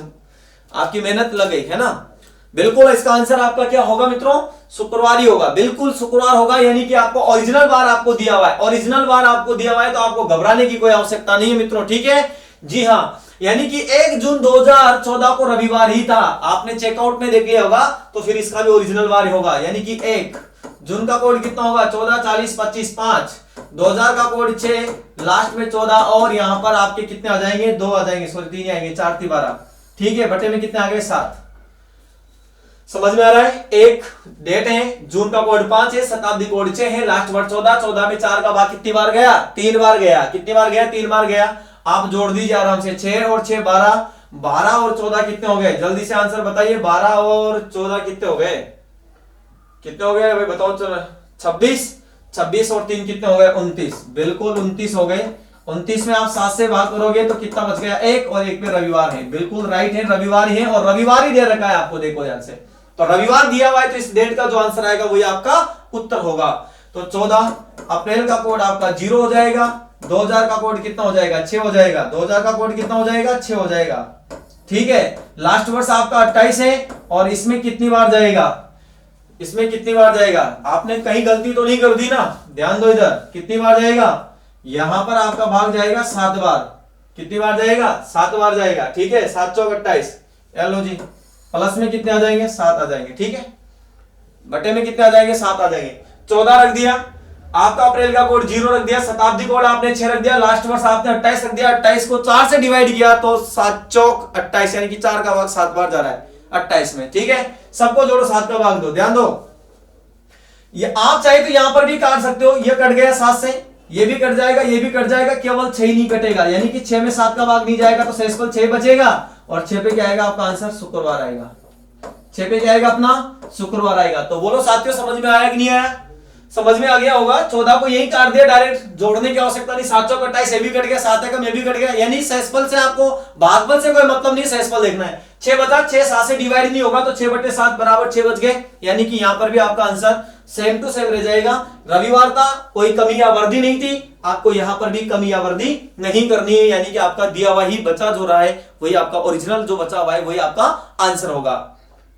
आपकी मेहनत लग गई है ना। बिल्कुल इसका आंसर आपका क्या होगा मित्रों? शुक्रवार ही होगा। बिल्कुल शुक्रवार होगा, यानी कि आपको ओरिजिनल वार आपको दिया हुआ है। ओरिजिनल वार आपको दिया हुआ है तो आपको घबराने की कोई आवश्यकता नहीं है मित्रों। ठीक है जी? हाँ, यानी कि 1 जून 2014 को रविवार ही था। आपने चेकआउट में देख लिया होगा, तो फिर इसका भी ओरिजिनल वार होगा। यानी कि 1 जून का कोड कितना होगा? 14 40 25 5, 2000 का कोड 6, लास्ट में 14 और यहां पर आपके कितने आ जाएंगे? 2 आ जाएंगे, सॉरी 3 आएंगे, 4 3 12। ठीक है, बटे में कितने आ गए? 7। समझ में आ रहा है? एक डेट है, जून का कोड 5 है, शताब्दी कोड 6 है, लास्ट वर्ड 14, 14 में 4 का भाग कितनी बार गया? 3 बार गया। कितनी बार गया? 3 बार गया। आप जोड़ दीजिए आराम से। 6 और 6 12, 12 और 14 कितने हो गए? जल्दी से आंसर बताइए। 12 और 14 कितने हो गए? कितने हो गए भाई बताओ? 26। 26 और 3 कितने हो गए? 29। बिल्कुल 29 हो गए। 29 में आप 7 से भाग करोगे तो कितना बच गया? 1 और 1 पे रविवार है। बिल्कुल राइट है, रविवार ही है और रविवार ही दे रखा है आपको। देखो ध्यान से, तो रविवार दिया हुआ है तो इस डेट का जो आंसर आएगा वही आपका उत्तर होगा। तो 14 अप्रैल का कोड आपका 0 हो जाएगा। 2000 का कोड कितना हो जाएगा? 6 हो जाएगा। 2000 का कोड कितना हो जाएगा? 6 हो जाएगा। ठीक है, लास्ट वर्ष आपका 28 है और इसमें कितनी बार जाएगा? इसमें कितनी बार जाएगा? आपने कहीं गलती तो नहीं कर दी ना? ध्यान दो इधर, कितनी बार जाएगा? यहां पर आपका भाग जाएगा 7 बार। कितनी बार जाएगा? 7 बार जाएगा। ठीक है, 7 चौक 28। लो जी, प्लस में कितने आ जाएंगे? 7 आ जाएंगे। ठीक है, बटे में कितने आ जाएंगे? 7 आ जाएंगे। 14 रख दिया, आपका अप्रैल का कोड 0 रख दिया, शताब्दी कोड आपने 6 रख दिया, लास्ट वर्ष आपने 28 रख दिया। 28 को 4 से डिवाइड किया तो 7 चौक 28, यानी कि 4 का भाग 7 बार जा रहा है 28 में। ठीक है, सबको जोड़ो, 7 का भाग दो। ध्यान दो, ये आप चाहे तो यहां पर भी काट सकते हो। ये कट गया 7 से, ये भी कट जाएगा, ये भी कट जाएगा, केवल 6 नहीं कटेगा, यानी कि 6 में 7 का भाग नहीं जाएगा तो शेषफल 6 बचेगा। और 6 पे क्या आएगा आपका आंसर? शुक्रवार आएगा। 6 पे क्या आएगा अपना? शुक्रवार आएगा। तो बोलो साथियों, समझ में आया कि नहीं आया? समझ में आ गया होगा। 14 को यही काट दिया, डायरेक्ट जोड़ने की आवश्यकता नहीं। 7 चौक 28, ये भी कट गया, 7 एकम ये भी कट गया, यानी शेषफल से आपको भागफल से कोई मतलब नहीं, शेषफल देखना है। 6 बचा, 6 7 से डिवाइड नहीं होगा तो 6/7 बराबर 6 बच गए, यानी कि यहां पर भी आपका आंसर सेम टू सेम रह जाएगा। रविवार था, कोई कमी या वृद्धि नहीं थी, आपको यहां पर भी कमी या वृद्धि नहीं करनी है, यानी कि आपका दिया हुआ ही बचा जो रहा है वही आपका ओरिजिनल जो बचा हुआ है वही आपका आंसर होगा।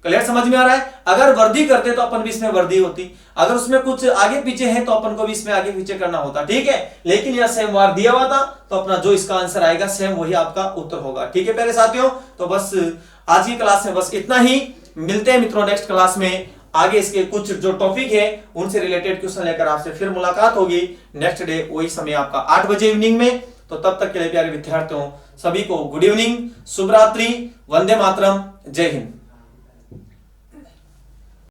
क्लियर, समझ में आ रहा है? अगर वृद्धि करते तो अपन भी इसमें वृद्धि होती, अगर उसमें कुछ आगे पीछे है तो अपन को भी इसमें आगे पीछे करना होता। ठीक है, लेकिन यह सेम वार दिया हुआ था तो अपना जो इसका आंसर आएगा सेम वही आपका उत्तर होगा। ठीक है प्यारे साथियों, तो बस आज की क्लास में बस इतना ही। मिलते हैं मित्रों नेक्स्ट क्लास में, आगे इसके कुछ जो टॉपिक है उनसे रिलेटेड क्वेश्चन लेकर आपसे फिर मुलाकात होगी नेक्स्ट डे, वही समय आपका 8 बजे इवनिंग में। तो तब तक के लिए प्यारे विद्यार्थियों सभी को गुड इवनिंग, शुभ रात्रि, वंदे मातरम, जय हिंद।